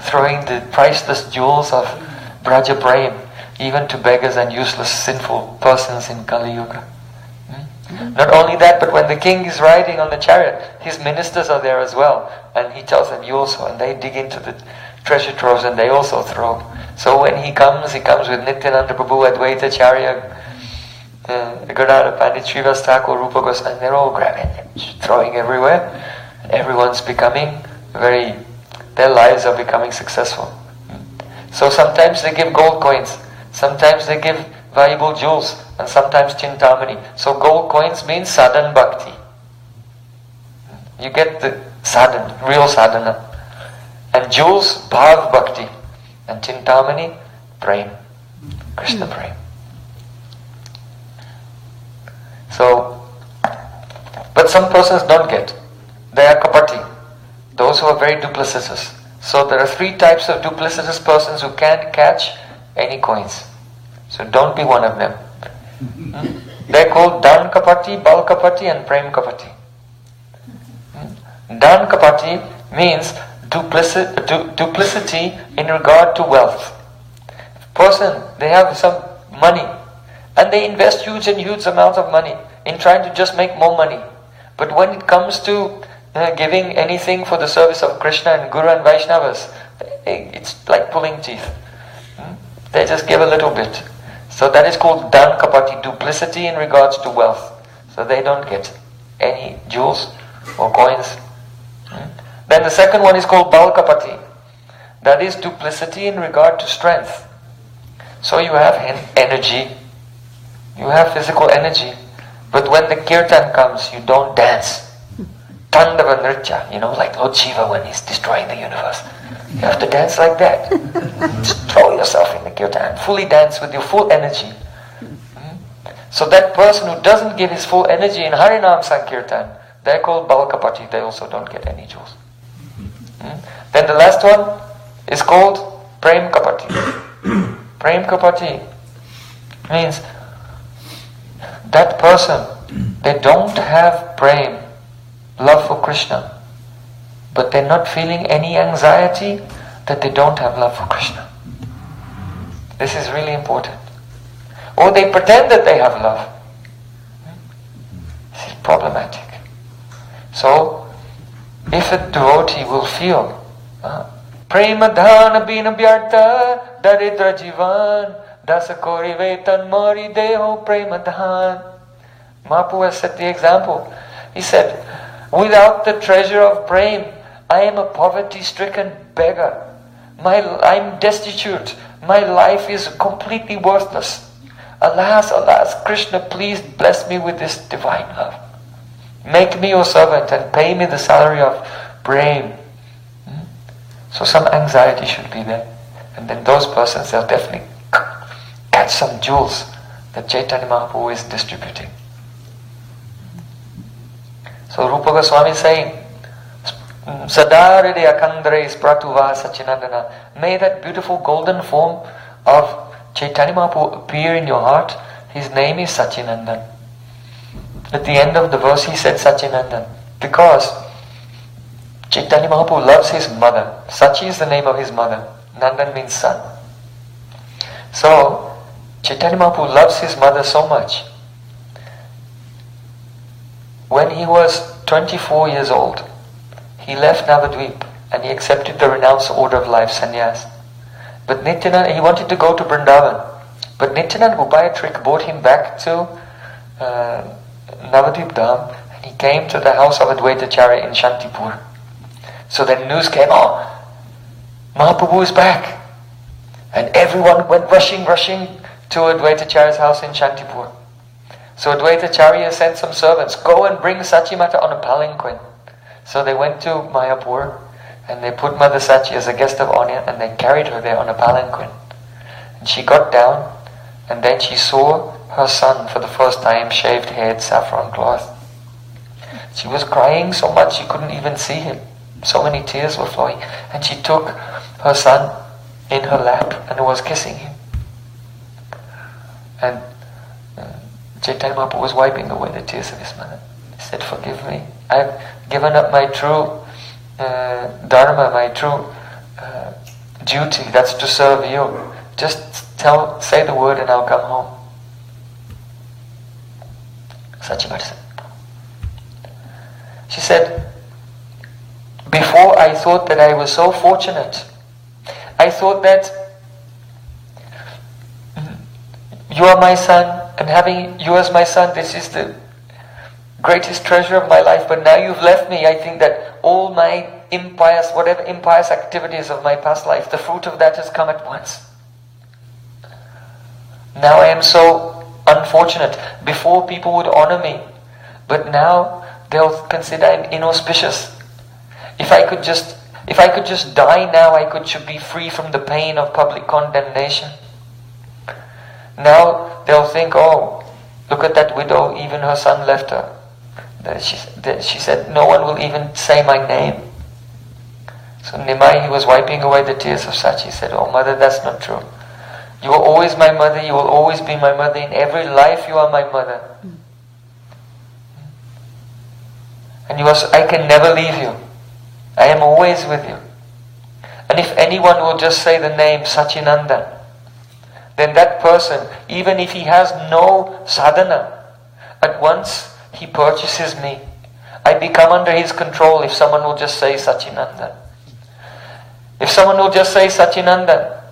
throwing the priceless jewels of Braja Prem even to beggars and useless sinful persons in Kali Yuga. Not only that, but when the king is riding on the chariot, his ministers are there as well, and he tells them, you also, and they dig into the treasure troves and they also throw. So when he comes with Nityananda Prabhu, Advaita Charya, Gadara Pandit, Srivas Thakur, Rupa Goswami, and they're all grabbing and throwing everywhere. And everyone's becoming their lives are becoming successful. So sometimes they give gold coins, sometimes they give valuable jewels, and sometimes chintamani. So gold coins means sadhan bhakti. You get the sadhan, real sadhana. And jewels, bhav bhakti. And Chintamani, Prem, Krishna Prem. So, but some persons don't get. They are kapati, those who are very duplicitous. So there are 3 types of duplicitous persons who can't catch any coins. So don't be one of them. They're called Dan Kapati, Bal Kapati and Prem Kapati. Dan Kapati means duplicity in regard to wealth. Person, they have some money and they invest huge amounts of money in trying to just make more money. But when it comes to giving anything for the service of Krishna and Guru and Vaishnavas, it's like pulling teeth. They just give a little bit. So that is called Dan Kapati, duplicity in regards to wealth. So they don't get any jewels or coins. Then the second one is called Bal Kapati. That is duplicity in regard to strength. So you have energy, you have physical energy, but when the kirtan comes, you don't dance. Tandava Nritya, like Lord Shiva when he's destroying the universe. You have to dance like that. Just throw yourself in the kirtan, fully dance with your full energy. So that person who doesn't give his full energy in Harinam Sankirtan, they're called Balakapati, they also don't get any jewels. Then the last one is called Prem Kapati. Prem Kapati means that person, they don't have Prem, love for Krishna, but they're not feeling any anxiety that they don't have love for Krishna. This is really important. Or they pretend that they have love. This is problematic. So, if a devotee will feel Prema dhana bina vyartha daridra jivan dasakori vetan mari deho prema dhan. Mahaprabhu has set the example. He said, without the treasure of Prem, I am a poverty-stricken beggar. I'm destitute. My life is completely worthless. Alas, alas, Krishna, please bless me with this divine love. Make me your servant and pay me the salary of Prem. So some anxiety should be there. And then those persons, they'll definitely catch some jewels that Chaitanya Mahaprabhu is distributing. So Rupa Goswami is saying, Sadaride Akandre Spratuva Sachinandana. May that beautiful golden form of Chaitanya Mahaprabhu appear in your heart. His name is Sachinandan. At the end of the verse he said Sachinandan because Chaitanya Mahaprabhu loves his mother. Sachi is the name of his mother. Nandan means son. So Chaitanya Mahaprabhu loves his mother so much. When he was 24 years old, he left Navadvip and he accepted the renounced order of life, sannyas. But Nityananda, he wanted to go to Vrindavan. But Nityananda, who by a trick brought him back to Navadvip Dham, and he came to the house of Advaitacharya in Shantipur. So then news came, Mahaprabhu is back. And everyone went rushing to Advaitacharya's house in Shantipur. So Advaitacharya sent some servants, go and bring Sachimata on a palanquin. So they went to Mayapur and they put Mother Sachi as a guest of honor and they carried her there on a palanquin. And she got down and then she saw her son for the first time, shaved head, saffron cloth. She was crying so much she couldn't even see him. So many tears were flowing. And she took her son in her lap and was kissing him. And Chaitanya Mahaprabhu was wiping away the tears of his mother. He said, forgive me. I've given up my true dharma, my true duty. That's to serve you. Just say the word and I'll come home. Sachimata said. She said, before I thought that I was so fortunate. I thought that you are my son, and having you as my son, this is the greatest treasure of my life. But now you've left me, I think that all my whatever impious activities of my past life, the fruit of that has come at once. Now I am so unfortunate. Before people would honor me, but now they'll consider I'm inauspicious. If If I could just die now, should be free from the pain of public condemnation. Now they'll think, oh, look at that widow, even her son left her. She said, no one will even say my name. So Nimai, he was wiping away the tears of Sachi. He said, oh mother, that's not true. You are always my mother, you will always be my mother. In every life you are my mother. And I can never leave you. I am always with you. And if anyone will just say the name Sachinanda, then that person, even if he has no sadhana, at once he purchases me. I become under his control if someone will just say Sachinanda. If someone will just say Sachinanda,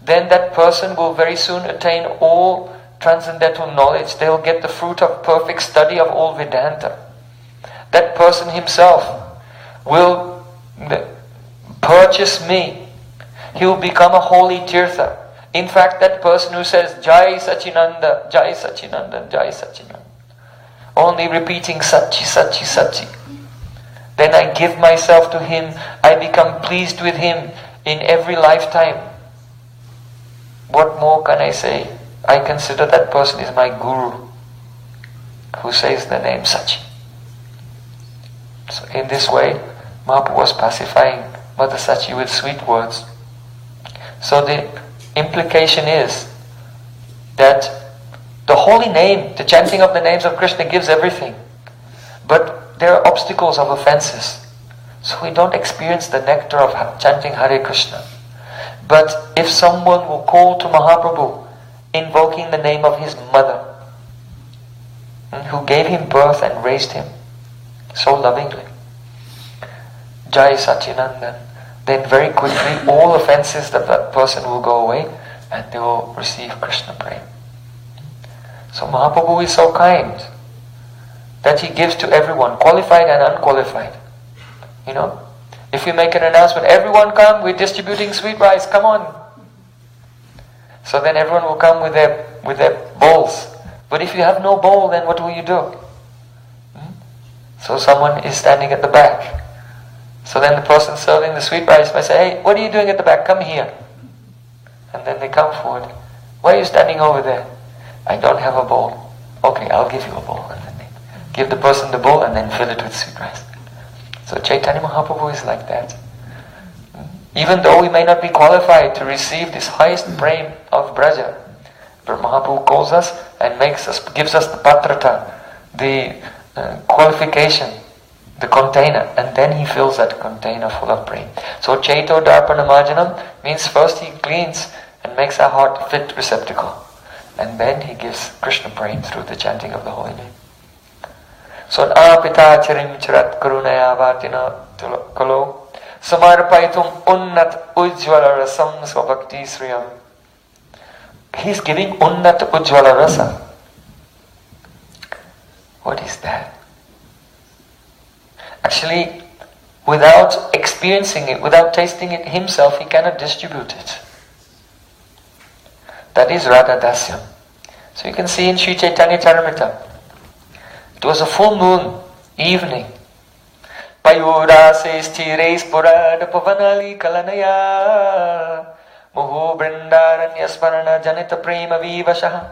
then that person will very soon attain all transcendental knowledge. They will get the fruit of perfect study of all Vedanta. That person himself will purchase me. He will become a holy tirtha. In fact, that person who says Jai Sachinanda, Jai Sachinanda, Jai Sachinanda, only repeating Sachi, Sachi, Sachi, then I give myself to him, I become pleased with him in every lifetime. What more can I say? I consider that person is my guru who says the name Sachi. So in this way, Mahaprabhu was pacifying Mother Sachi with sweet words. So the implication is that the holy name, the chanting of the names of Krishna gives everything. But there are obstacles of offenses. So we don't experience the nectar of chanting Hare Krishna. But if someone will call to Mahaprabhu, invoking the name of his mother, who gave him birth and raised him so lovingly, Jai Sachinandan, then very quickly all offenses of that person will go away and they will receive Krishna Prem. So Mahaprabhu is so kind that he gives to everyone, qualified and unqualified. You know, if we make an announcement, everyone come, we're distributing sweet rice, come on. So then everyone will come with their bowls. But if you have no bowl, then what will you do? So someone is standing at the back. So then the person serving the sweet rice might say, hey, what are you doing at the back? Come here. And then they come forward. Why are you standing over there? I don't have a bowl. Okay, I'll give you a bowl. And then they give the person the bowl and then fill it with sweet rice. So Chaitanya Mahaprabhu is like that. Even though we may not be qualified to receive this highest prem of Braja, but Mahaprabhu calls us and gives us the patrata, the qualification, the container, and then he fills that container full of prem. So Chaito Darpana Marjanam means first he cleans and makes our heart a fit receptacle, and then he gives Krishna prem through the chanting of the holy name. So apita charim charat karunaya vartina kalo samarpaitum unnat ujjvala rasam svabhakti sriyam. He's giving unnat ujjvala rasa. What is that? Actually, without experiencing it, without tasting it himself, he cannot distribute it. That is Radha Dasyam. So you can see in Sri Chaitanya Charitamrita, it was a full moon evening. Payura se sthireis purada pavanali kalanaya Muhu brindaranya smarana janita prema vivashaha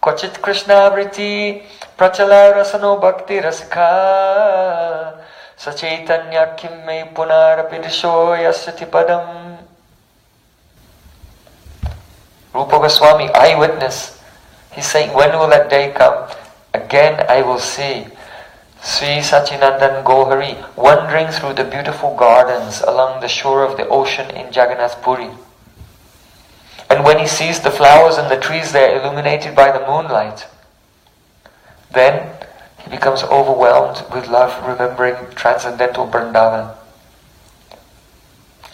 Kvachit Krishna vriti prachala rasano bhakti rasikha Sachaitanya kimme punarapidisho yasyati padam. Rupa Goswami, eyewitness, he's saying, when will that day come? Again I will see Sri Sachinandan Gohari wandering through the beautiful gardens along the shore of the ocean in Jagannath Puri. And when he sees the flowers and the trees there illuminated by the moonlight, then he becomes overwhelmed with love, remembering transcendental Vrindavan.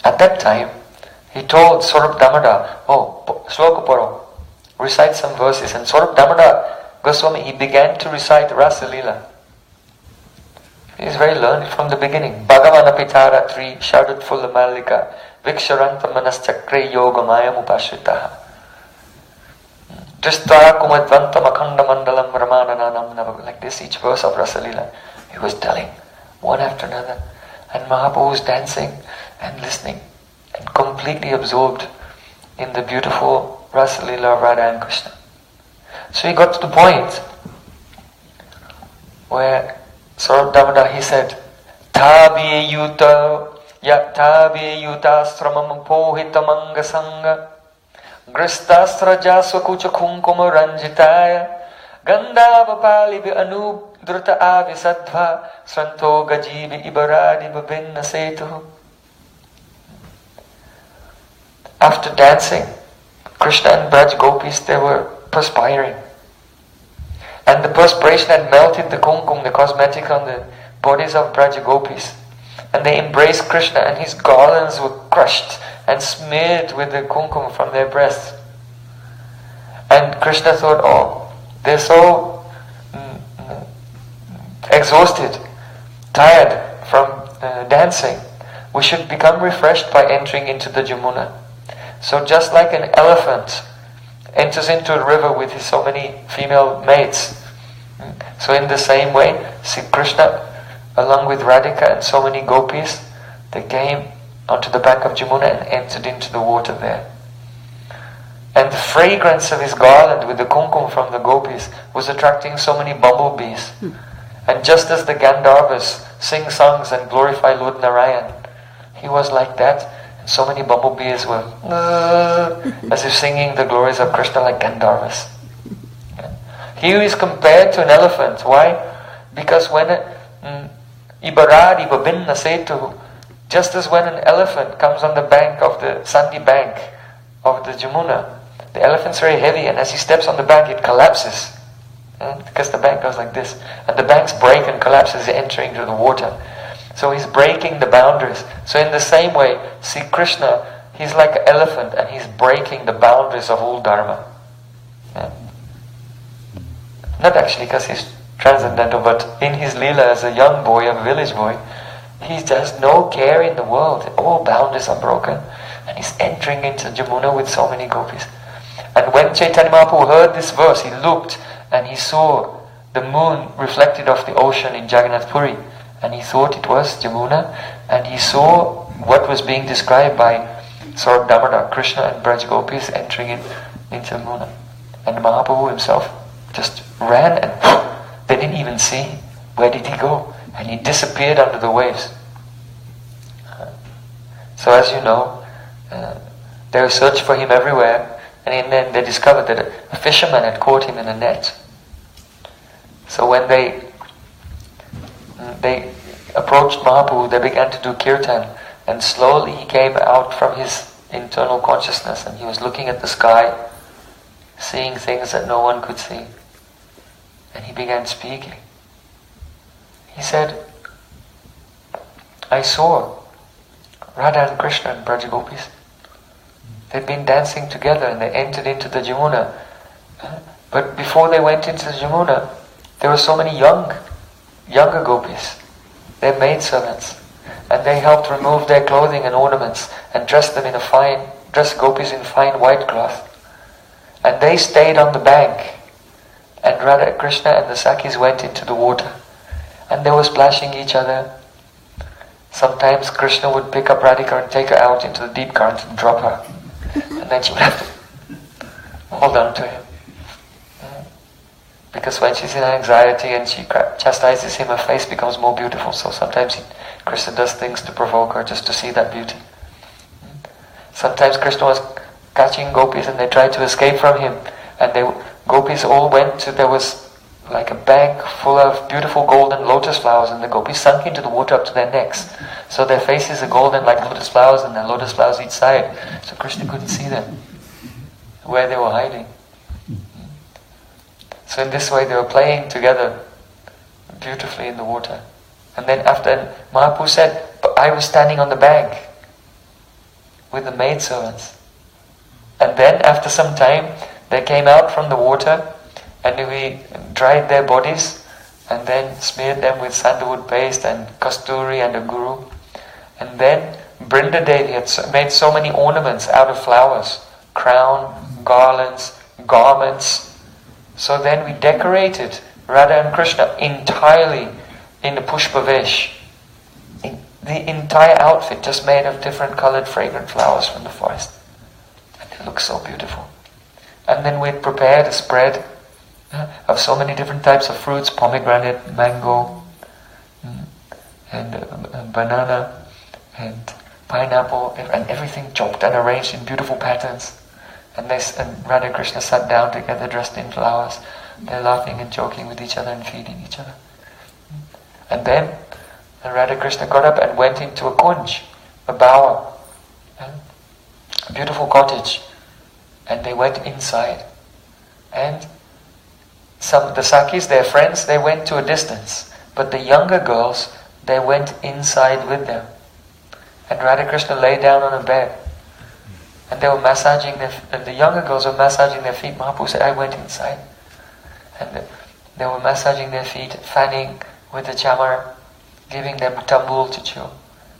At that time, he told Swarup Damodar, Sloka Paro, recite some verses. And Swarup Damodar Goswami, he began to recite Rasa Leela. He is very learned from the beginning. Bhagavana Pitara Tri Shadat Fulla Malika Viksharanta Manaschakre Yoga Mayam Upashritaha Dristara Kumadvantam Akhanda Mandalam Ramananam. Like this, each verse of Rasa Leela, he was telling one after another. And Mahaprabhu was dancing and listening and completely absorbed in the beautiful Rasa Leela of Radha and Krishna. So he got to the point where Saurabh Damodar, he said, Tabi yuta sramam pohitamanga sangha Gristastra jasva kucha kunkuma ranjitaya Gandhava palibi anudruta avisadva Sranto gajibi ibaradi babinna setu. After dancing, Krishna and Braj gopis, they were perspiring. And the perspiration had melted the kumkum, the cosmetic on the bodies of Braj gopis. And they embraced Krishna and his garlands were crushed and smeared with the kumkum from their breasts. And Krishna thought, oh, they're so exhausted, tired from dancing. We should become refreshed by entering into the Jamuna. So just like an elephant enters into a river with his so many female mates, so in the same way, see Krishna along with Radhika and so many gopis, they came onto the bank of Jamuna and entered into the water there. And the fragrance of his garland with the kumkum from the gopis was attracting so many bumblebees. And just as the Gandharvas sing songs and glorify Lord Narayan, he was like that. And so many bumblebees were as if singing the glories of Krishna like Gandharvas. He is compared to an elephant. Why? Because when Ibaradi Babinna Setu, just as when an elephant comes on the bank of the sandy bank of the Jamuna, the elephant's very heavy, and as he steps on the bank it collapses. Because the bank goes like this. And the banks break and collapse as they enter into the water. So he's breaking the boundaries. So in the same way, see Krishna, he's like an elephant and he's breaking the boundaries of all Dharma. Not actually because he's transcendental, but in his Leela as a young boy, a village boy, he has no care in the world. All boundaries are broken. And he's entering into Jamuna with so many gopis. And when Chaitanya Mahaprabhu heard this verse, he looked and he saw the moon reflected off the ocean in Jagannath Puri. And he thought it was Jamuna. And he saw what was being described by Saurabh Damodar, Krishna and Braj gopis entering into Jamuna. And Mahaprabhu himself just ran and they didn't even see. Where did he go? And he disappeared under the waves. So as you know, they searched for him everywhere, and then they discovered that a fisherman had caught him in a net. So when they approached Mahaprabhu, they began to do kirtan, and slowly he came out from his internal consciousness, and he was looking at the sky, seeing things that no one could see. And he began speaking. He said, I saw Radha and Krishna and Braj gopis. They'd been dancing together and they entered into the Jamuna. But before they went into the Jamuna, there were so many younger gopis, their maidservants, and they helped remove their clothing and ornaments and dressed gopis in fine white cloth. And they stayed on the bank, and Radha, Krishna and the Sakhis went into the water, and they were splashing each other. Sometimes Krishna would pick up Radhika and take her out into the deep current and drop her. And then she would have to hold on to him. Because when she's in anxiety and she chastises him, her face becomes more beautiful. So sometimes Krishna does things to provoke her just to see that beauty. Sometimes Krishna was catching gopis and they tried to escape from him. And gopis all went to, there was like a bank full of beautiful golden lotus flowers, and the gopis sunk into the water up to their necks. So their faces are golden like lotus flowers, and there are lotus flowers each side. So Krishna couldn't see them, where they were hiding. So in this way they were playing together beautifully in the water. And then after, Mahaprabhu said, but I was standing on the bank with the maidservants. And then after some time, they came out from the water, and we dried their bodies and then smeared them with sandalwood paste and kasturi and a guru. And then Brinda Devi had made so many ornaments out of flowers, crown, garlands, garments. So then we decorated Radha and Krishna entirely in the Pushpa Vesh, the entire outfit just made of different colored fragrant flowers from the forest. And they look so beautiful. And then we'd prepared a spread of so many different types of fruits, pomegranate, mango, and banana, and pineapple, and everything chopped and arranged in beautiful patterns. And Radha Krishna sat down together dressed in flowers. They're laughing and joking with each other and feeding each other. And then Radha Krishna got up and went into a kunj, a bower, a beautiful cottage. And they went inside. And some of the Sakis, their friends, they went to a distance. But the younger girls, they went inside with them. And Radha Krishna lay down on a bed. And they were massaging the younger girls were massaging their feet. Mahaprabhu said, I went inside. And they were massaging their feet, fanning with the chamar, giving them tambul to chew.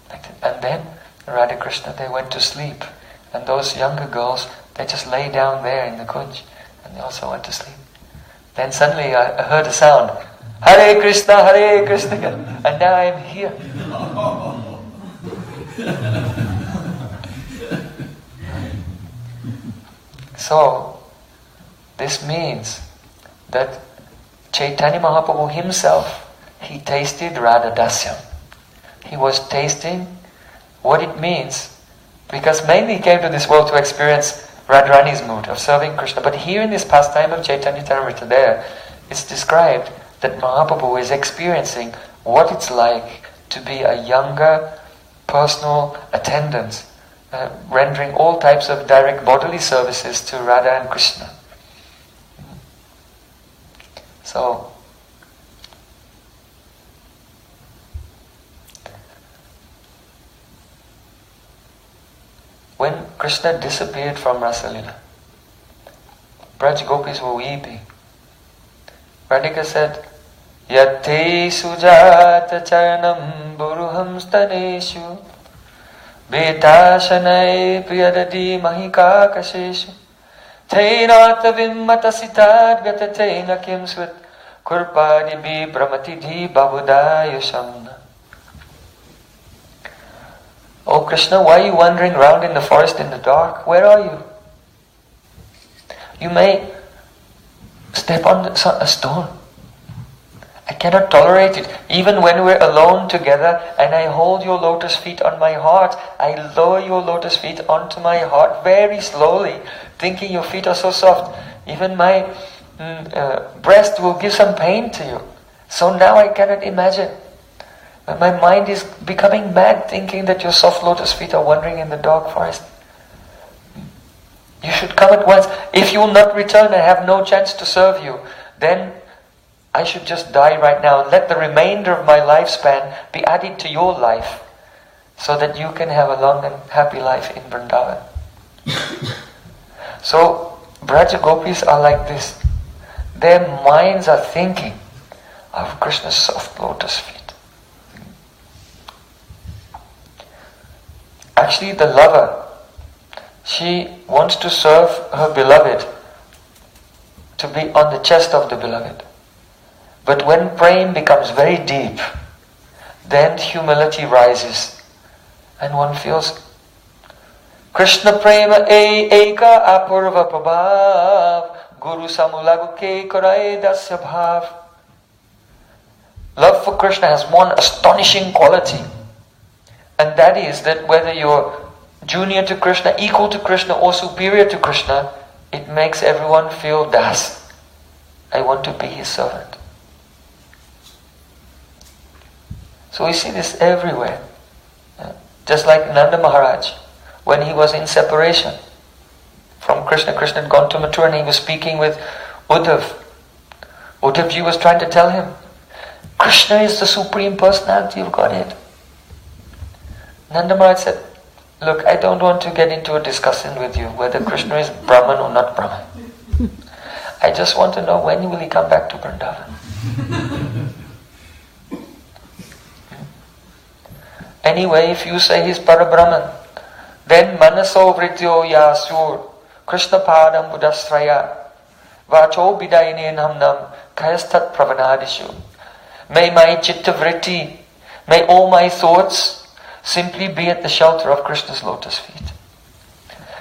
Like that. And then Radha Krishna, they went to sleep. And those younger girls, they just lay down there in the kunj. And they also went to sleep. Then suddenly I heard a sound. Hare Krishna, Hare Krishna. And now I am here. So, this means that Chaitanya Mahaprabhu himself, he tasted Radha Dasyam. He was tasting what it means, because mainly he came to this world to experience Radharani's mood of serving Krishna. But here in this pastime of Chaitanya Charitamrita, there, it's described that Mahaprabhu is experiencing what it's like to be a younger personal attendant, rendering all types of direct bodily services to Radha and Krishna. So, when Krishna disappeared from Rasalila, Braj Gopis were weeping. Radhika said, Yate sujata charanam buruham staneshu Betashanai priyadadi mahika kaseshu Teinata vimmata sitad gatateina kimswit Kurpadi bi brahmatidhi babudaya shamna. Oh Krishna, why are you wandering around in the forest in the dark? Where are you? You may step on a stone. I cannot tolerate it. Even when we're alone together and I hold your lotus feet on my heart, I lower your lotus feet onto my heart very slowly, thinking your feet are so soft. Even my breast will give some pain to you. So now I cannot imagine. My mind is becoming mad thinking that your soft lotus feet are wandering in the dark forest. You should come at once. If you will not return, I have no chance to serve you. Then I should just die right now and let the remainder of my lifespan be added to your life so that you can have a long and happy life in Vrindavan. So, Braja Gopis are like this. Their minds are thinking of Krishna's soft lotus feet. Actually, the lover, she wants to serve her beloved, to be on the chest of the beloved. But when Prem becomes very deep, then humility rises and one feels Krishna Prema Eka Apurva Prabhav Guru Samulagu Ke Korai Dasya Bhav. Love for Krishna has one astonishing quality, and that is that whether you're junior to Krishna, equal to Krishna or superior to Krishna, it makes everyone feel das. I want to be his servant. So we see this everywhere. Just like Nanda Maharaj, when he was in separation from Krishna, Krishna had gone to Mathura and he was speaking with Uddhav. Uddhavji was trying to tell him, Krishna is the Supreme Personality of Godhead. Nanda Maharaj said, look, I don't want to get into a discussion with you whether Krishna is Brahman or not Brahman. I just want to know when will he come back to Vrindavan. Anyway, if you say he's Parabrahman, then Manaso Vrityo Yasur Krishna Padam Buddhastraya Vacho Bidayine Namnam Kayastat Pravanadishu. May my chitta vritti, may all my thoughts simply be at the shelter of Krishna's lotus feet.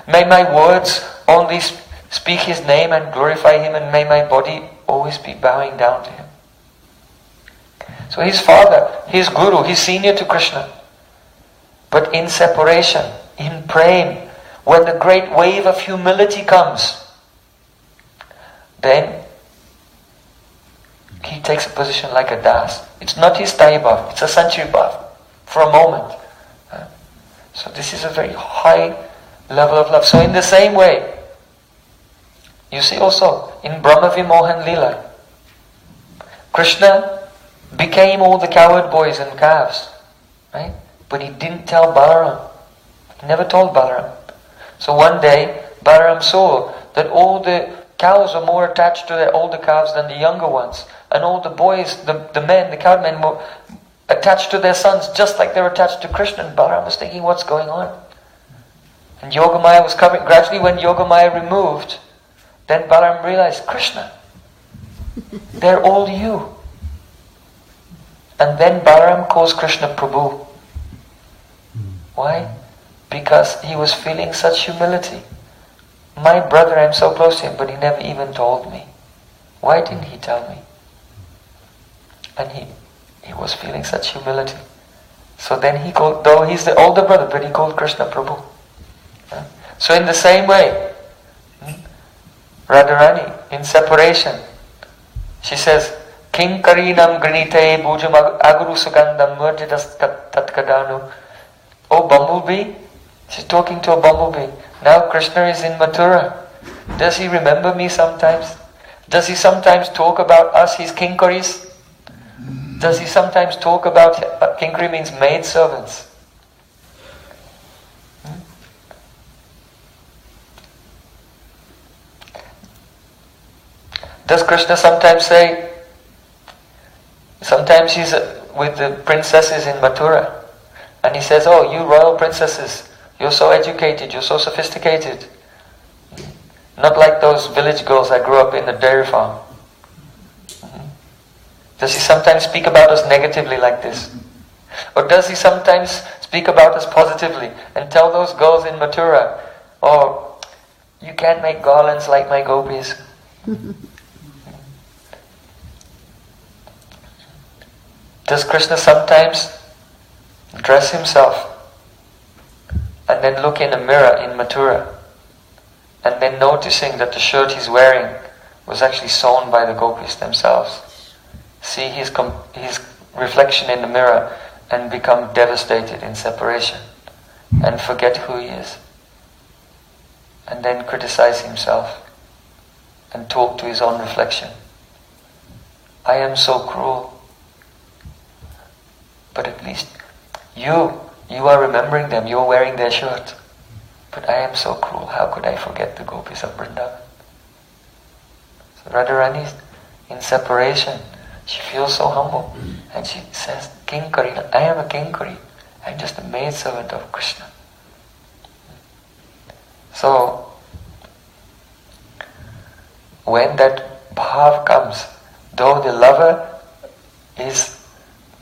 May my words only speak His name and glorify Him, and may my body always be bowing down to Him. So his father, his guru, he's senior to Krishna. But in separation, in Prem, when the great wave of humility comes, then he takes a position like a das. It's not his taibhav, it's a sanchiribhav for a moment. So this is a very high level of love. So in the same way, you see also in Brahma Vimohan Leela, Krishna became all the cowherd boys and calves, right? But he didn't tell Balaram. He never told Balaram. So one day, Balaram saw that all the cows were more attached to their older calves than the younger ones. And all the boys, the men, the cowmen were attached to their sons just like they were attached to Krishna. And Balaram was thinking, what's going on? And Yogamaya was coming. Gradually when Yogamaya removed, then Balaram realized, Krishna, they're all you. And then Balaram calls Krishna Prabhu. Why? Because he was feeling such humility. My brother, I'm so close to him, but he never even told me. Why didn't he tell me? And he was feeling such humility. So then he called, though he's the older brother, but he called Krishna Prabhu. So in the same way, Radharani, in separation, she says, Kinkarinam granite bhujam aguru sugandam murjidas tatkadanu. Oh bumblebee, she's talking to a bumblebee. Now Krishna is in Mathura. Does he remember me sometimes? Does he sometimes talk about us, his kinkaris? Does he sometimes talk about, kinkari means maid servants. Does Krishna sometimes say, sometimes he's with the princesses in Mathura, and he says, oh, you royal princesses, you're so educated, you're so sophisticated. Not like those village girls that grew up in the dairy farm. Does he sometimes speak about us negatively like this? Or does he sometimes speak about us positively and tell those girls in Mathura, oh, you can't make garlands like my gopis. Does Krishna sometimes dress himself and then look in a mirror in Mathura and then noticing that the shirt he's wearing was actually sewn by the gopis themselves? See his reflection in the mirror and become devastated in separation and forget who he is, and then criticize himself and talk to his own reflection. I am so cruel. But at least you are remembering them, you're wearing their shirt. But I am so cruel, how could I forget the gopis of Vrindavan? So Radharani is in separation. She feels so humble. And she says, Kinkari, I am a Kinkari. I'm just a maidservant of Krishna. So, when that bhav comes, though the lover is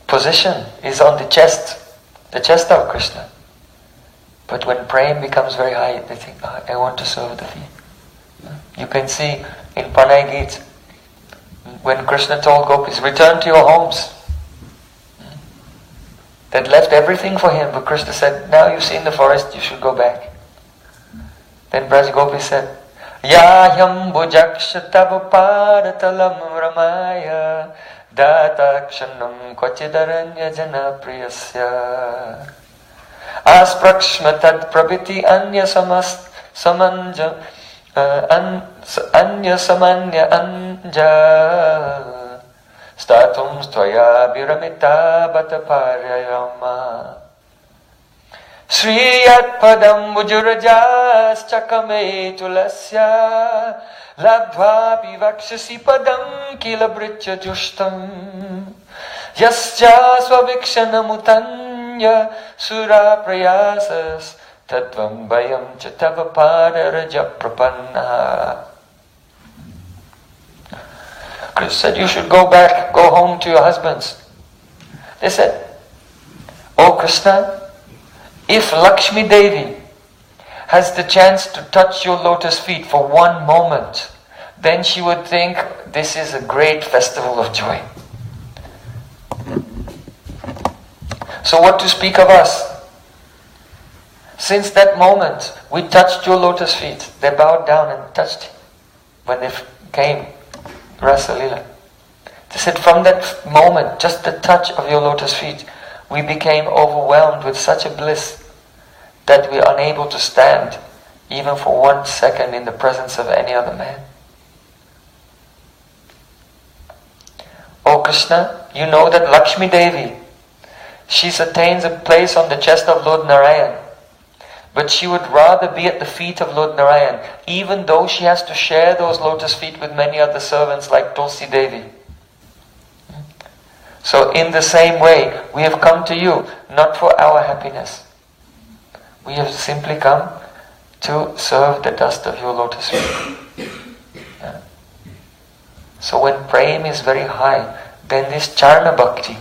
position is on the chest of Krishna. But when Prem becomes very high, they think, oh, I want to serve the feet. You can see in Pranay Geet, when Krishna told gopis, return to your homes. They'd left everything for him, but Krishna said, now you've seen the forest, you should go back. Then Braj Gopis said, Yahyam bhujaksha tav padatalam ramaya Datakshanam kvachidaranya jana priyasya Asprakshma tad prabhiti anya samanja anya samanya anja Statum stvaya viramita bata paryayama Sriyat padam bujurajas chakame tulasya Labdva vivakshasi padam kila britya jushtam Yasya svavikshanamutanya sura prayasas Tatvam bayam chatava padaraja prapanna. Krishna said, you should go back, go home to your husbands. They said, oh Krishna, If Lakshmi Devi has the chance to touch your lotus feet for one moment, then she would think this is a great festival of joy. So what to speak of us? Since that moment, we touched your lotus feet. They bowed down and touched it when they came Rasa Lila. They said, from that moment, just the touch of your lotus feet, we became overwhelmed with such a bliss that we are unable to stand even for 1 second in the presence of any other man. O Krishna, you know that Lakshmi Devi, she attains a place on the chest of Lord Narayan, but she would rather be at the feet of Lord Narayan, even though she has to share those lotus feet with many other servants like Tulsi Devi. So in the same way, we have come to you, not for our happiness. We have simply come to serve the dust of your lotus feet. Yeah. So when Prem is very high, then this Charna Bhakti,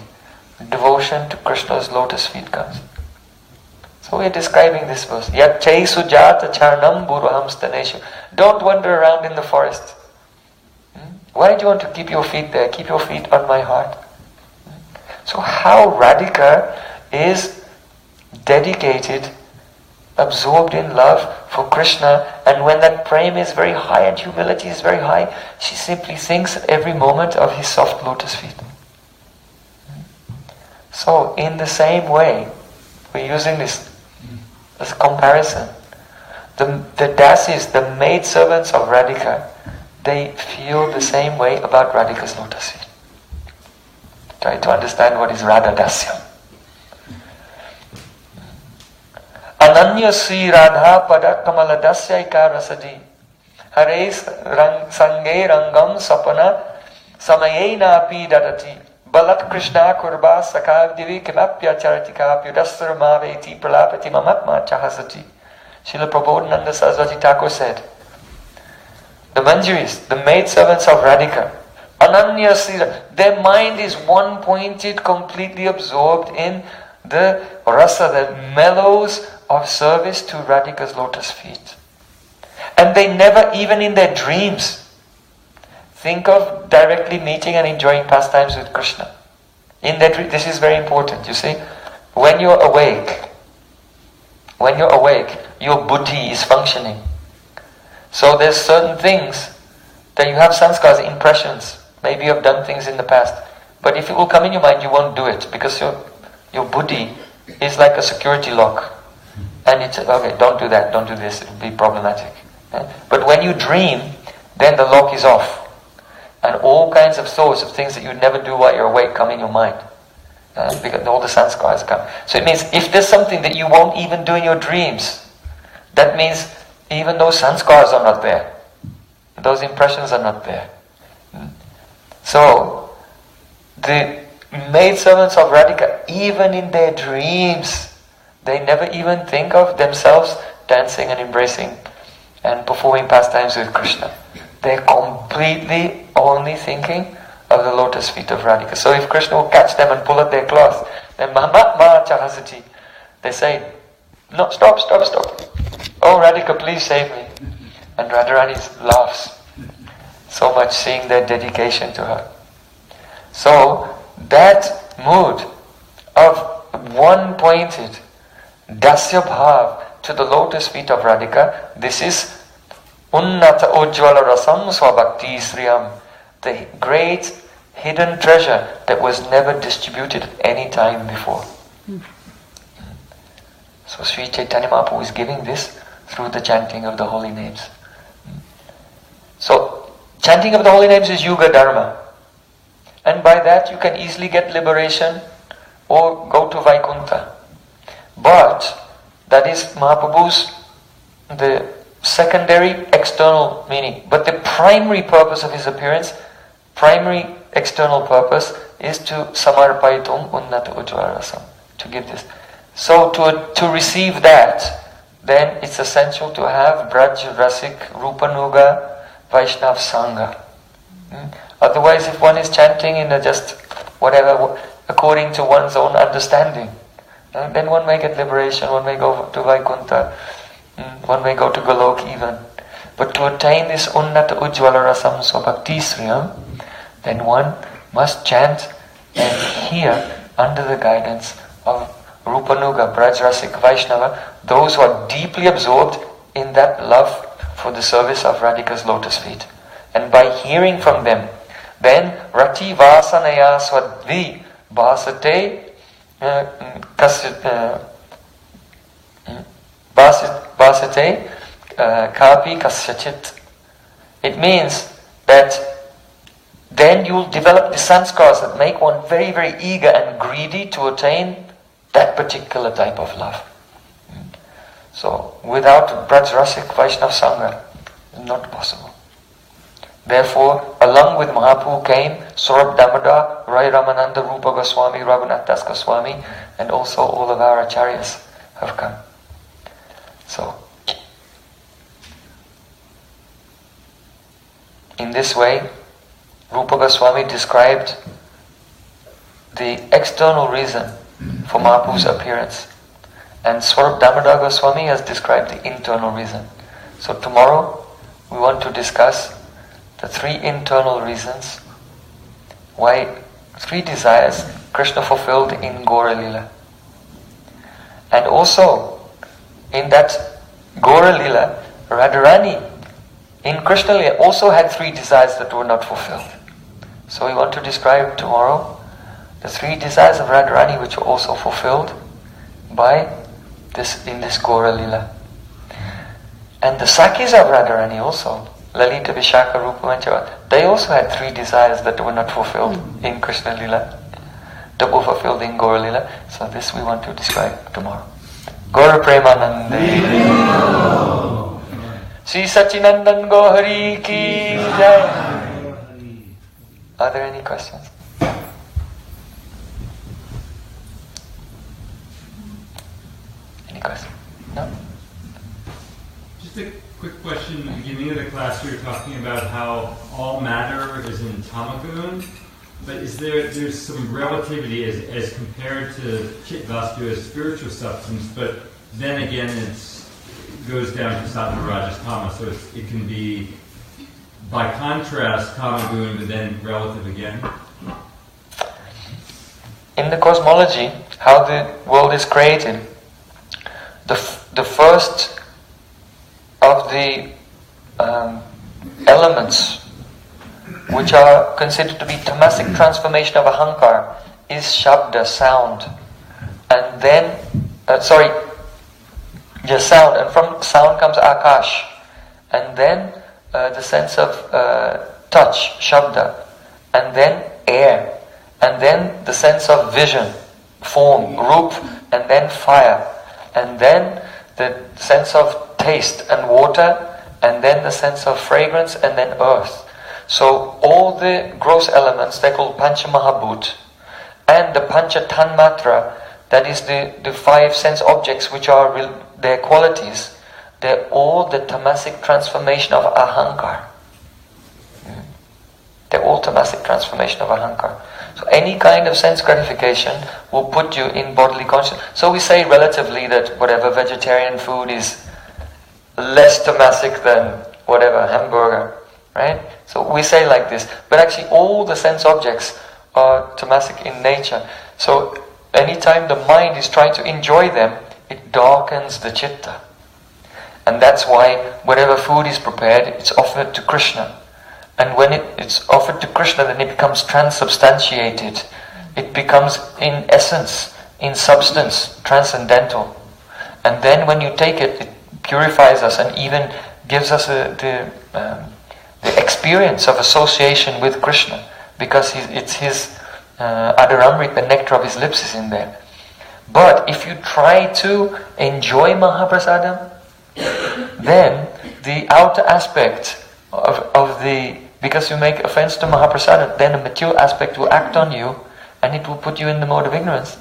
devotion to Krishna's lotus feet comes. So we are describing this verse. Yat chai sujata charnam buruham staneshu. Don't wander around in the forest. Why do you want to keep your feet there? Keep your feet on my heart. So how Radhika is dedicated, absorbed in love for Krishna, and when that prem is very high and humility is very high, she simply thinks at every moment of his soft lotus feet. So in the same way, we're using this as a comparison. The dasis, the maidservants of Radhika, they feel the same way about Radhika's lotus feet. Try to understand what is Radha Dasya. Ananya Sri Radha Pada Kamala Dasya Ikarasadi Hare Sange Rangam Sapana Samayena Api Dadati Balat Krishna Kurba Sakav Divi Kimapya Charatika Pyudastra Maveti Pralapati Mamatma Chahasati. Srila Prabodhananda Saraswati Thakur said, the Manjaris, the maidservants of Radhika, Ananya Sira, their mind is one-pointed, completely absorbed in the rasa, the mellows of service to Radhika's lotus feet. And they never, even in their dreams, think of directly meeting and enjoying pastimes with Krishna. In their this is very important, you see. When you're awake, your buddhi is functioning. So there's certain things that you have sanskars, impressions. Maybe you have done things in the past. But if it will come in your mind, you won't do it. Because your buddhi is like a security lock. And it's, okay, don't do that, don't do this, it will be problematic. But when you dream, then the lock is off. And all kinds of thoughts of things that you never do while you're awake come in your mind. Because all the sanskars come. So it means if there's something that you won't even do in your dreams, that means even those sanskars are not there. Those impressions are not there. So, the maidservants of Radhika, even in their dreams, they never even think of themselves dancing and embracing and performing pastimes with Krishna. They're completely only thinking of the lotus feet of Radhika. So if Krishna will catch them and pull at their cloth, then Mahamatma Chahasati, they say, no, stop. Oh Radhika, please save me. And Radharani laughs so much seeing their dedication to her. So that mood of one-pointed dasya bhav to the lotus feet of Radhika, this is unnata ujjvala rasam swabhakti sriyam, the great hidden treasure that was never distributed at any time before. So Sri Chaitanya Mahaprabhu is giving this through the chanting of the holy names. So chanting of the holy names is Yuga Dharma. And by that you can easily get liberation or go to Vaikuntha. But that is Mahaprabhu's the secondary external meaning. But the primary purpose of his appearance, primary external purpose is to samarpaitum unnata ujjvala, to give this. So to receive that, then it's essential to have Braj, Rasik, Rupanuga, Vaishnav Sangha. Otherwise, if one is chanting in a just whatever, according to one's own understanding, Then one may get liberation, one may go to Vaikuntha, one may go to Golok even. But to attain this Unnata Ujjvala Rasam Swabhakti Sriyam, then one must chant and hear under the guidance of Rupanuga, Brajrasik, Vaishnava, those who are deeply absorbed in that love for the service of Radhika's lotus feet. And by hearing from them, then Rati Vasanaya Swadvi Basate Basate Kapi Kasyachit. It means that then you'll develop the sanskars that make one very, very eager and greedy to attain that particular type of love. So, without Brajrasik Vaishnav Sangha, it's not possible. Therefore, along with Mahaprabhu came Saurabh Damodar, Rai Ramananda, Rupa Goswami, Raghunath Das Goswami, and also all of our acharyas have come. So, in this way, Rupa Goswami described the external reason for Mahaprabhu's appearance, and Saurabh Damodar Goswami has described the internal reason. So tomorrow we want to discuss the three internal reasons why three desires Krishna fulfilled in Gaura Lila. And also in that Gaura Lila, Radharani in Krishna Lila also had three desires that were not fulfilled. So we want to describe tomorrow the three desires of Radharani which were also fulfilled by this in this Gaura Lila. And the Sakhis of Radharani also, Lalita, Vishaka, Rupa, Manchava, they also had three desires that were not fulfilled in Krishna Lila, that were fulfilled in Gaura Lila. So this we want to describe tomorrow. Gaura Premanande. Sri Sachinandan Gohari Ki Jai. Are there any questions? Any questions? No? Just a quick question. At the beginning of the class, we were talking about how all matter is in Tamagun, but there's some relativity as compared to Chit Vastu as spiritual substance, but then again it goes down to Sattva, Rajas, Tama, so it can be by contrast Tamagun, but then relative again. In the cosmology, how the world is created, the first of the elements which are considered to be tamasic transformation of ahankar is shabda, sound. And then, sound. And from sound comes akash. And then the sense of touch, shabda. And then air. And then the sense of vision, form, rup. And then fire. And then the sense of taste and water. And then the sense of fragrance. And then earth. So all the gross elements, they're called Pancha Mahabhut, and the Pancha Tanmatra, that is the five sense objects which are their qualities, they're all the tamasic transformation of ahankar. They're all tamasic transformation of ahankar. So any kind of sense gratification will put you in bodily consciousness. So we say relatively that whatever vegetarian food is less tamasic than whatever hamburger. Right? So we say like this, but actually all the sense objects are tamasic in nature. So anytime the mind is trying to enjoy them, it darkens the chitta. And that's why whatever food is prepared, it's offered to Krishna. And when it's offered to Krishna, then it becomes transubstantiated. It becomes in essence, in substance, transcendental. And then when you take it, it purifies us and even gives us the experience of association with Krishna, because it's his Adaramrit, the nectar of his lips is in there. But if you try to enjoy Mahaprasadam, then the outer aspect of the, because you make offense to Mahaprasadam, then the material aspect will act on you and it will put you in the mode of ignorance.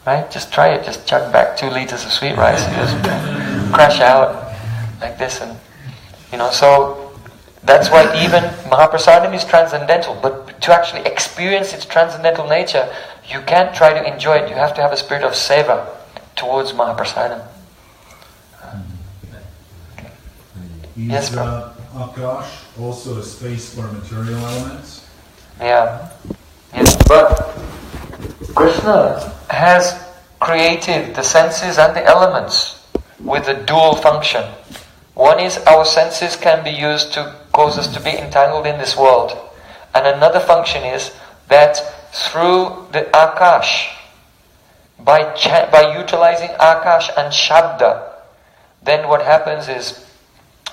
Right? Just try it, just chug back 2 liters of sweet rice and just crash out like this, and so that's why even Mahaprasadam is transcendental, but to actually experience its transcendental nature, you can't try to enjoy it. You have to have a spirit of seva. towards Mahaprasadam. Is Yes, Prem. Akash also a space for material elements? Yeah. Yes, but Krishna has created the senses and the elements with a dual function. One is our senses can be used to cause us to be entangled in this world. And another function is that through the Akash, by utilizing Akash and Shabda, then what happens is,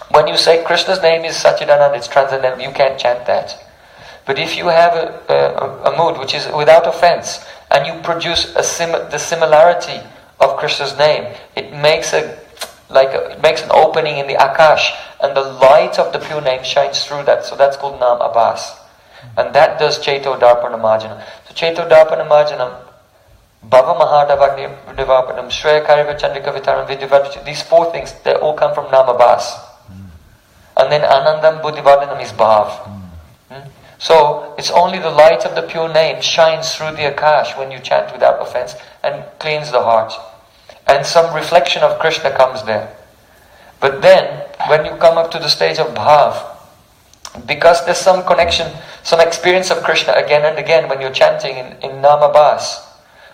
when you say Krishna's name is Satchidananda, it's transcendental, you can't chant that. But if you have a mood which is without offense, and you produce the similarity of Krishna's name, it makes an opening in the Akash, and the light of the pure name shines through that. So that's called Nam Abhas. And that does Chaito Darpana Marjanam. So Chaito Darpana Marjanam, Bhava Mahadavagnivapannam, Shreya Kariva Chandrika Vitaram Vidyavadvicha, these four things, they all come from Nam Abhas. And then Anandam Buddhivardhanam is Bhav. So it's only the light of the pure name shines through the Akash when you chant without offense and cleans the heart. And some reflection of Krishna comes there. But then, when you come up to the stage of Bhav, because there's some connection, some experience of Krishna again and again when you're chanting in Namabhas,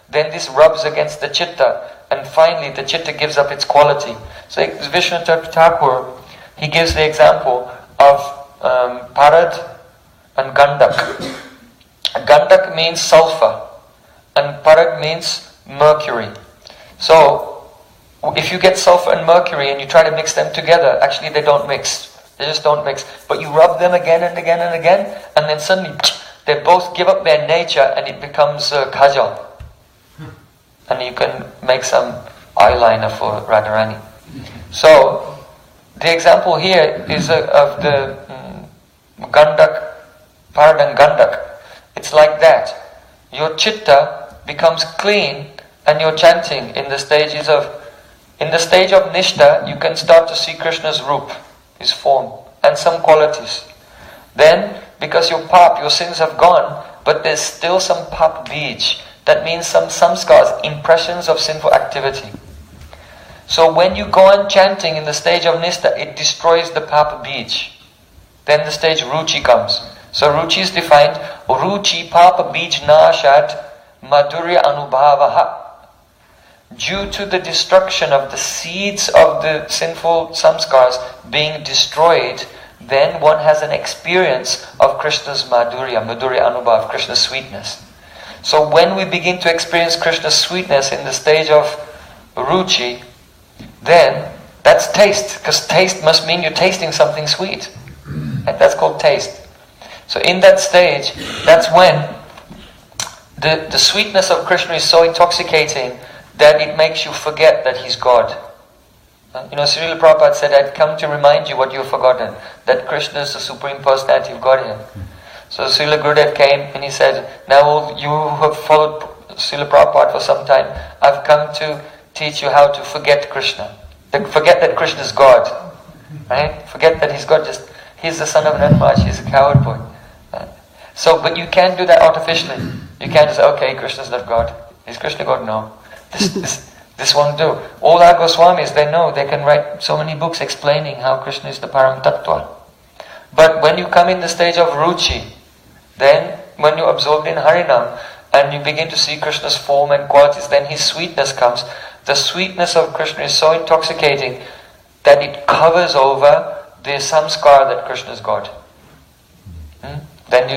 then this rubs against the chitta, and finally the chitta gives up its quality. So Vishnu Thakur, he gives the example of Parad and Gandak. Gandak means sulfur, and Parad means mercury. So, if you get sulfur and mercury and you try to mix them together, actually they don't mix. They just don't mix. But you rub them again and again and again, and then suddenly they both give up their nature and it becomes kajal. And you can make some eyeliner for Radharani. So, the example here is of the Gandak, Parad and Gandak. It's like that. Your chitta becomes clean and you're chanting in the stage of Nishtha, you can start to see Krishna's roop, his form, and some qualities. Then, because your sins have gone, but there's still some pap bij. That means some samskars, impressions of sinful activity. So when you go on chanting in the stage of Nishtha, it destroys the pap bij. Then the stage Ruchi comes. So Ruchi is defined, Ruchi papa bij nashat madhurya anubhavaha. Due to the destruction of the seeds of the sinful samskars being destroyed, then one has an experience of Krishna's madhurya anubhav, Krishna's sweetness. So when we begin to experience Krishna's sweetness in the stage of Ruchi, then that's taste, because taste must mean you're tasting something sweet. And that's called taste. So in that stage, that's when the sweetness of Krishna is so intoxicating that it makes you forget that he's God. Srila Prabhupada said, I'd come to remind you what you've forgotten, that Krishna is the Supreme Personality of Godhead. So Srila Gurudev came and he said, now you have followed Srila Prabhupada for some time, I've come to teach you how to forget Krishna. Forget that Krishna is God. Right? Forget that he's God, he's the son of Nanmaj, he's a coward boy. But you can't do that artificially. You can't just say, okay, Krishna's not God. Is Krishna God? No. This won't do. All our Goswamis, they know, they can write so many books explaining how Krishna is the Param Tattva. But when you come in the stage of Ruchi, then when you're absorbed in Harinam, and you begin to see Krishna's form and qualities, then his sweetness comes. The sweetness of Krishna is so intoxicating that it covers over the samskar that Krishna is God. Then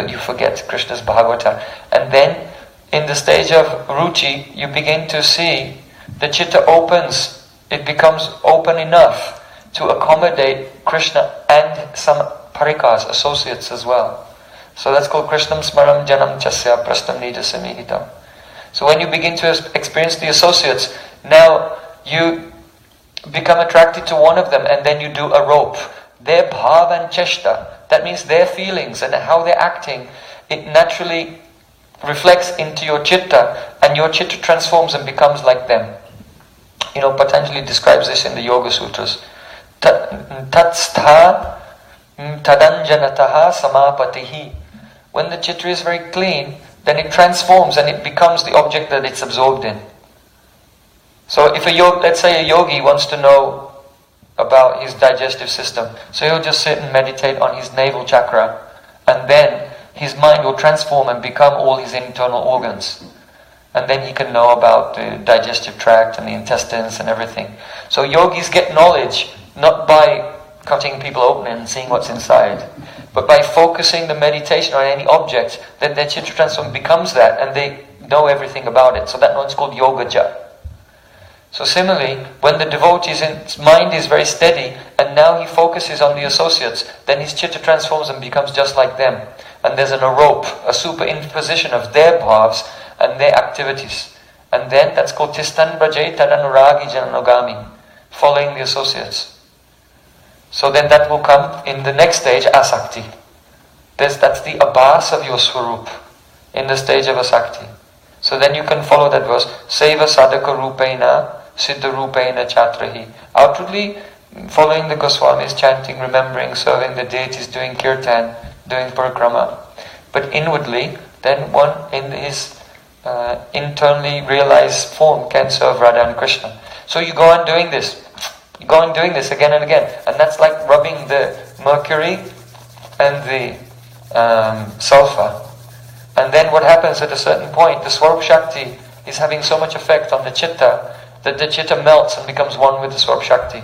you forget Krishna's Bhagavata. And then in the stage of Ruchi, you begin to see the chitta opens, it becomes open enough to accommodate Krishna and some parikas, associates as well. So that's called Krishnam Smaram Janam Chasya Prastam Nija Samihitam. So when you begin to experience the associates, now you become attracted to one of them and then you do a rope. Their bhav and cheshta, that means their feelings and how they're acting, it naturally reflects into your chitta, and your chitta transforms and becomes like them. Patanjali describes this in the Yoga Sutras. Tatstha tadanjanataha samapatihi. When the chitta is very clean, then it transforms and it becomes the object that it's absorbed in. So if let's say a yogi wants to know about his digestive system, so he'll just sit and meditate on his navel chakra, and then his mind will transform and become all his internal organs. And then he can know about the digestive tract and the intestines and everything. So yogis get knowledge not by cutting people open and seeing what's inside, but by focusing the meditation on any object, then their chitta transform becomes that, and they know everything about it. So that knowledge is called yogaja. So similarly, when the devotee's mind is very steady, and now he focuses on the associates, then his chitta transforms and becomes just like them. And there's a rope, a superimposition of their bhavs and their activities. And then that's called Tistan Brajay Tadanuragi Jananogami, following the associates. So then that will come in the next stage, Asakti. That's the abhas of your swarup, in the stage of Asakti. So then you can follow that verse, Seva Sadhaka Rupena, Siddha Rupena Chatrahi. Outwardly, following the Goswamis, chanting, remembering, serving the deities, doing kirtan, doing parikrama. But inwardly, then one in his internally realized form can serve Radha and Krishna. So you go on doing this. You go on doing this again and again. And that's like rubbing the mercury and the sulfur. And then what happens at a certain point, the Swarup Shakti is having so much effect on the chitta that the chitta melts and becomes one with the Swarup Shakti.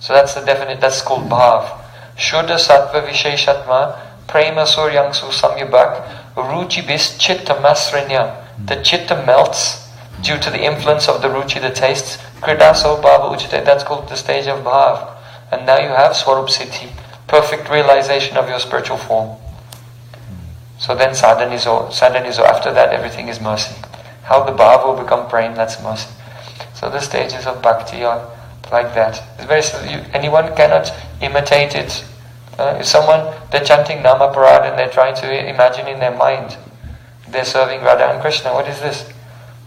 So that's that's called bhav. Shuddha Sattva Visheshatma Prema Suryangsu Samyabhak Ruchi Bis Chitta Masrinya. The chitta melts due to the influence of the ruchi, the tastes. Kridaso Bhava Uchite, that's called the stage of bhav. And now you have Swarup Siddhi, perfect realization of your spiritual form. So then sadhanizo, after that everything is mercy. How the bhav will become prem, that's mercy. So the stages of bhakti are like that. It's very anyone cannot imitate it. If they're chanting Namaparad and they're trying to imagine in their mind they're serving Radha and Krishna, what is this?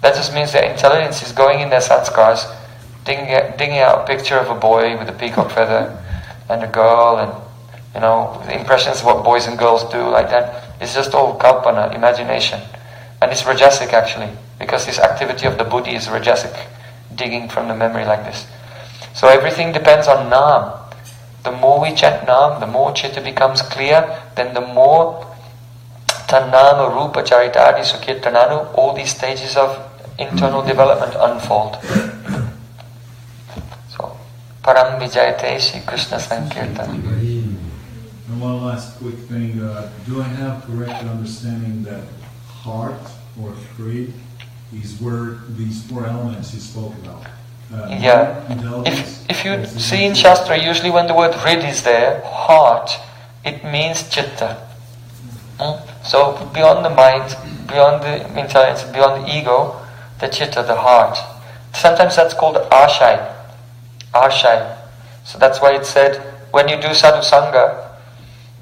That just means their intelligence is going in their sanskars, digging out a picture of a boy with a peacock feather and a girl, and the impressions of what boys and girls do like that. It's just all kalpana, imagination. And it's rajasic actually, because this activity of the buddhi is rajasic, digging from the memory like this. So everything depends on Nam. The more we chant Nam, the more chitta becomes clear, then the more Tannama, Rupa, Charitadi, Sukirtananu, all these stages of internal development unfold. So, Param Vijayate Shri Krishna Sankirtan. And one last quick thing, do I have correct understanding that heart or hrid is where these four elements you spoke about? Yeah. If you see in Shastra, usually when the word hrid is there, heart, it means chitta. So beyond the mind, beyond the intelligence, beyond the ego, the chitta, the heart. Sometimes that's called ashai. Ashai. So that's why it said, when you do sadhu sangha,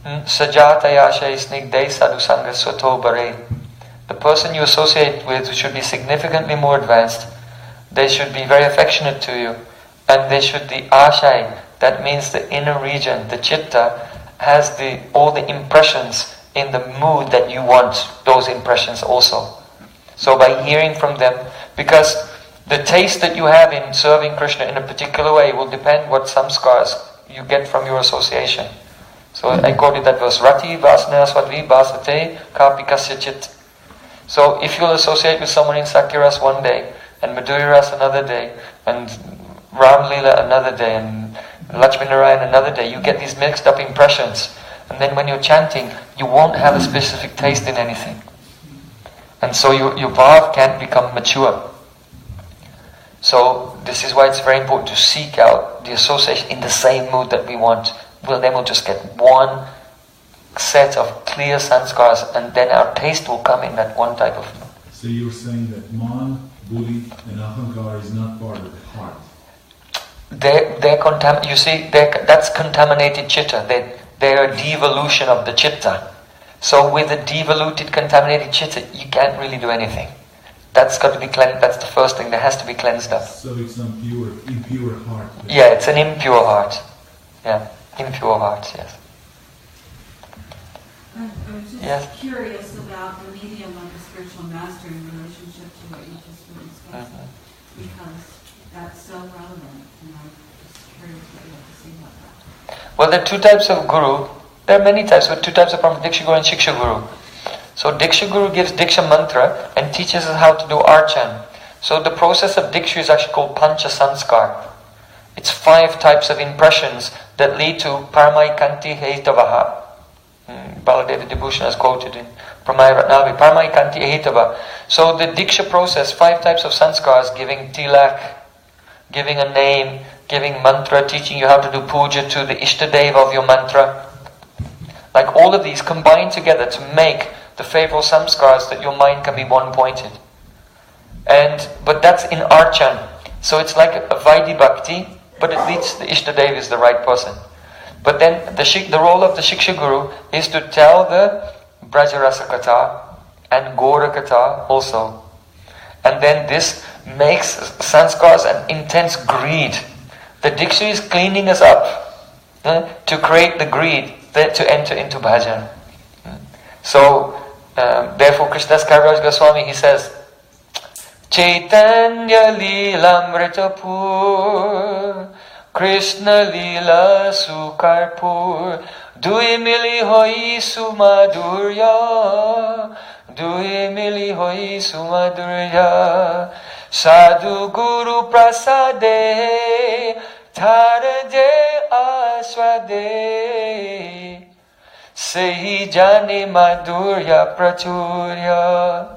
sajata yashai snigdai sadhu sangha soto bare. The person you associate with should be significantly more advanced. They should be very affectionate to you. And they should be ashai. That means the inner region, the chitta, has all the impressions in the mood that you want those impressions also. So by hearing from them, because the taste that you have in serving Krishna in a particular way will depend what samskars you get from your association. So I quoted that verse, Rati vasana swadvi basate kapikasya chit. So if you'll associate with someone in Sakyaras one day, and Madhuriras another day, and Ram Leela another day, and Lakshmi Narayan another day, you get these mixed up impressions. And then when you're chanting, you won't have a specific taste in anything. And so your bhav can't become mature. So this is why it's very important to seek out the association in the same mood that we want. Then we'll just get one set of clear sanskars, and then our taste will come in that one type of mood. So you're saying that man, buddhi and ahankar is not part of the heart? That's contaminated chitta. They're a devolution of the chitta. So with a devoluted, contaminated chitta, you can't really do anything. That's got to be cleansed. That's the first thing that has to be cleansed up. So it's an impure heart. Yeah, it's an impure heart. Yeah, impure heart, yes. I was just curious about the medium of the spiritual master in relationship to what you just were discussing. Because that's so relevant. I'm just curious what you have to say about that. Well, there are two types of guru. There are many types, but two types of Paramahansa, Diksha Guru and Shiksha Guru. So Diksha Guru gives Diksha mantra and teaches us how to do archan. So the process of Diksha is actually called Pancha Sanskar. It's 5 types of impressions that lead to Paramaikanti Hetavaha. Baladeva Dibhushan has quoted in Pramaya Ratnavi, Paramaikanti Hetava. So the Diksha process, 5 types of sanskars, giving tilak, giving a name, giving mantra, teaching you how to do puja to the Ishtadev of your mantra. Like all of these combine together to make the favorable samskars that your mind can be one-pointed. But that's in archan. So it's like a Vaidhi Bhakti, but it leads the Ishtadev is the right person. But then the role of the Shiksha Guru is to tell the Brajarasa Katha and Gora Katha also. And then this makes sanskars an intense greed. The Diksha is cleaning us up to create the greed to enter into bhajan. So, therefore Krishnadas Kaviraj Goswami, he says, Chaitanya Lilamritapur Krishna Lila Sukarpur Dui mili hoi sumadurya Dui mili hoi sumadurya Sadhu Guru Prasade Tharaje Aswade Sehi Jani Madhurya Prachurya.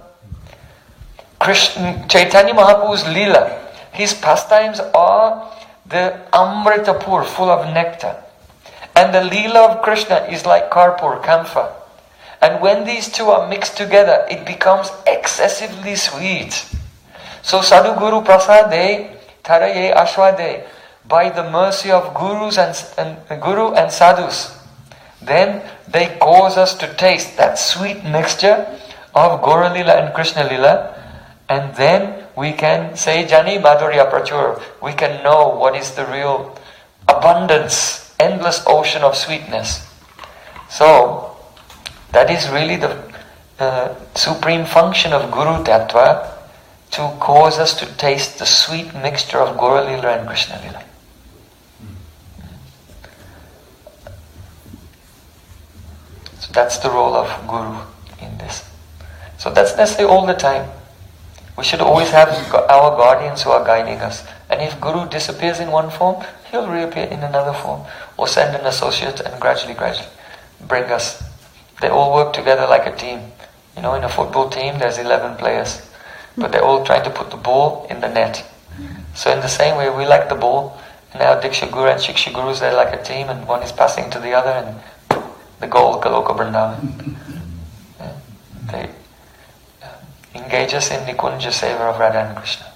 Chaitanya Mahaprabhu's Leela, his pastimes are the Amritapur, full of nectar. And the Leela of Krishna is like Karpur, camphor. And when these two are mixed together, it becomes excessively sweet. So Sadhu Guru Prasade Taraye Ashwade, by the mercy of Guru and Sadhus, then they cause us to taste that sweet mixture of Gaura Leela and Krishna Leela. And then we can say Jani Madhurya Prachur. We can know what is the real abundance, endless ocean of sweetness. So that is really the supreme function of Guru Tattva, to cause us to taste the sweet mixture of Gaura Leela and Krishna Leela. So that's the role of Guru in this. So that's necessary all the time. We should always have our guardians who are guiding us. And if Guru disappears in one form, he'll reappear in another form. Or send an associate and gradually bring us. They all work together like a team. In a football team, there's 11 players. But they're all trying to put the ball in the net. So in the same way, we like the ball. And our Diksha Guru and Shiksha Gurus, they're like a team, and one is passing to the other, and the goal, Galoka Vrindavan. They engage us in Nikunja Seva of Radha and Krishna.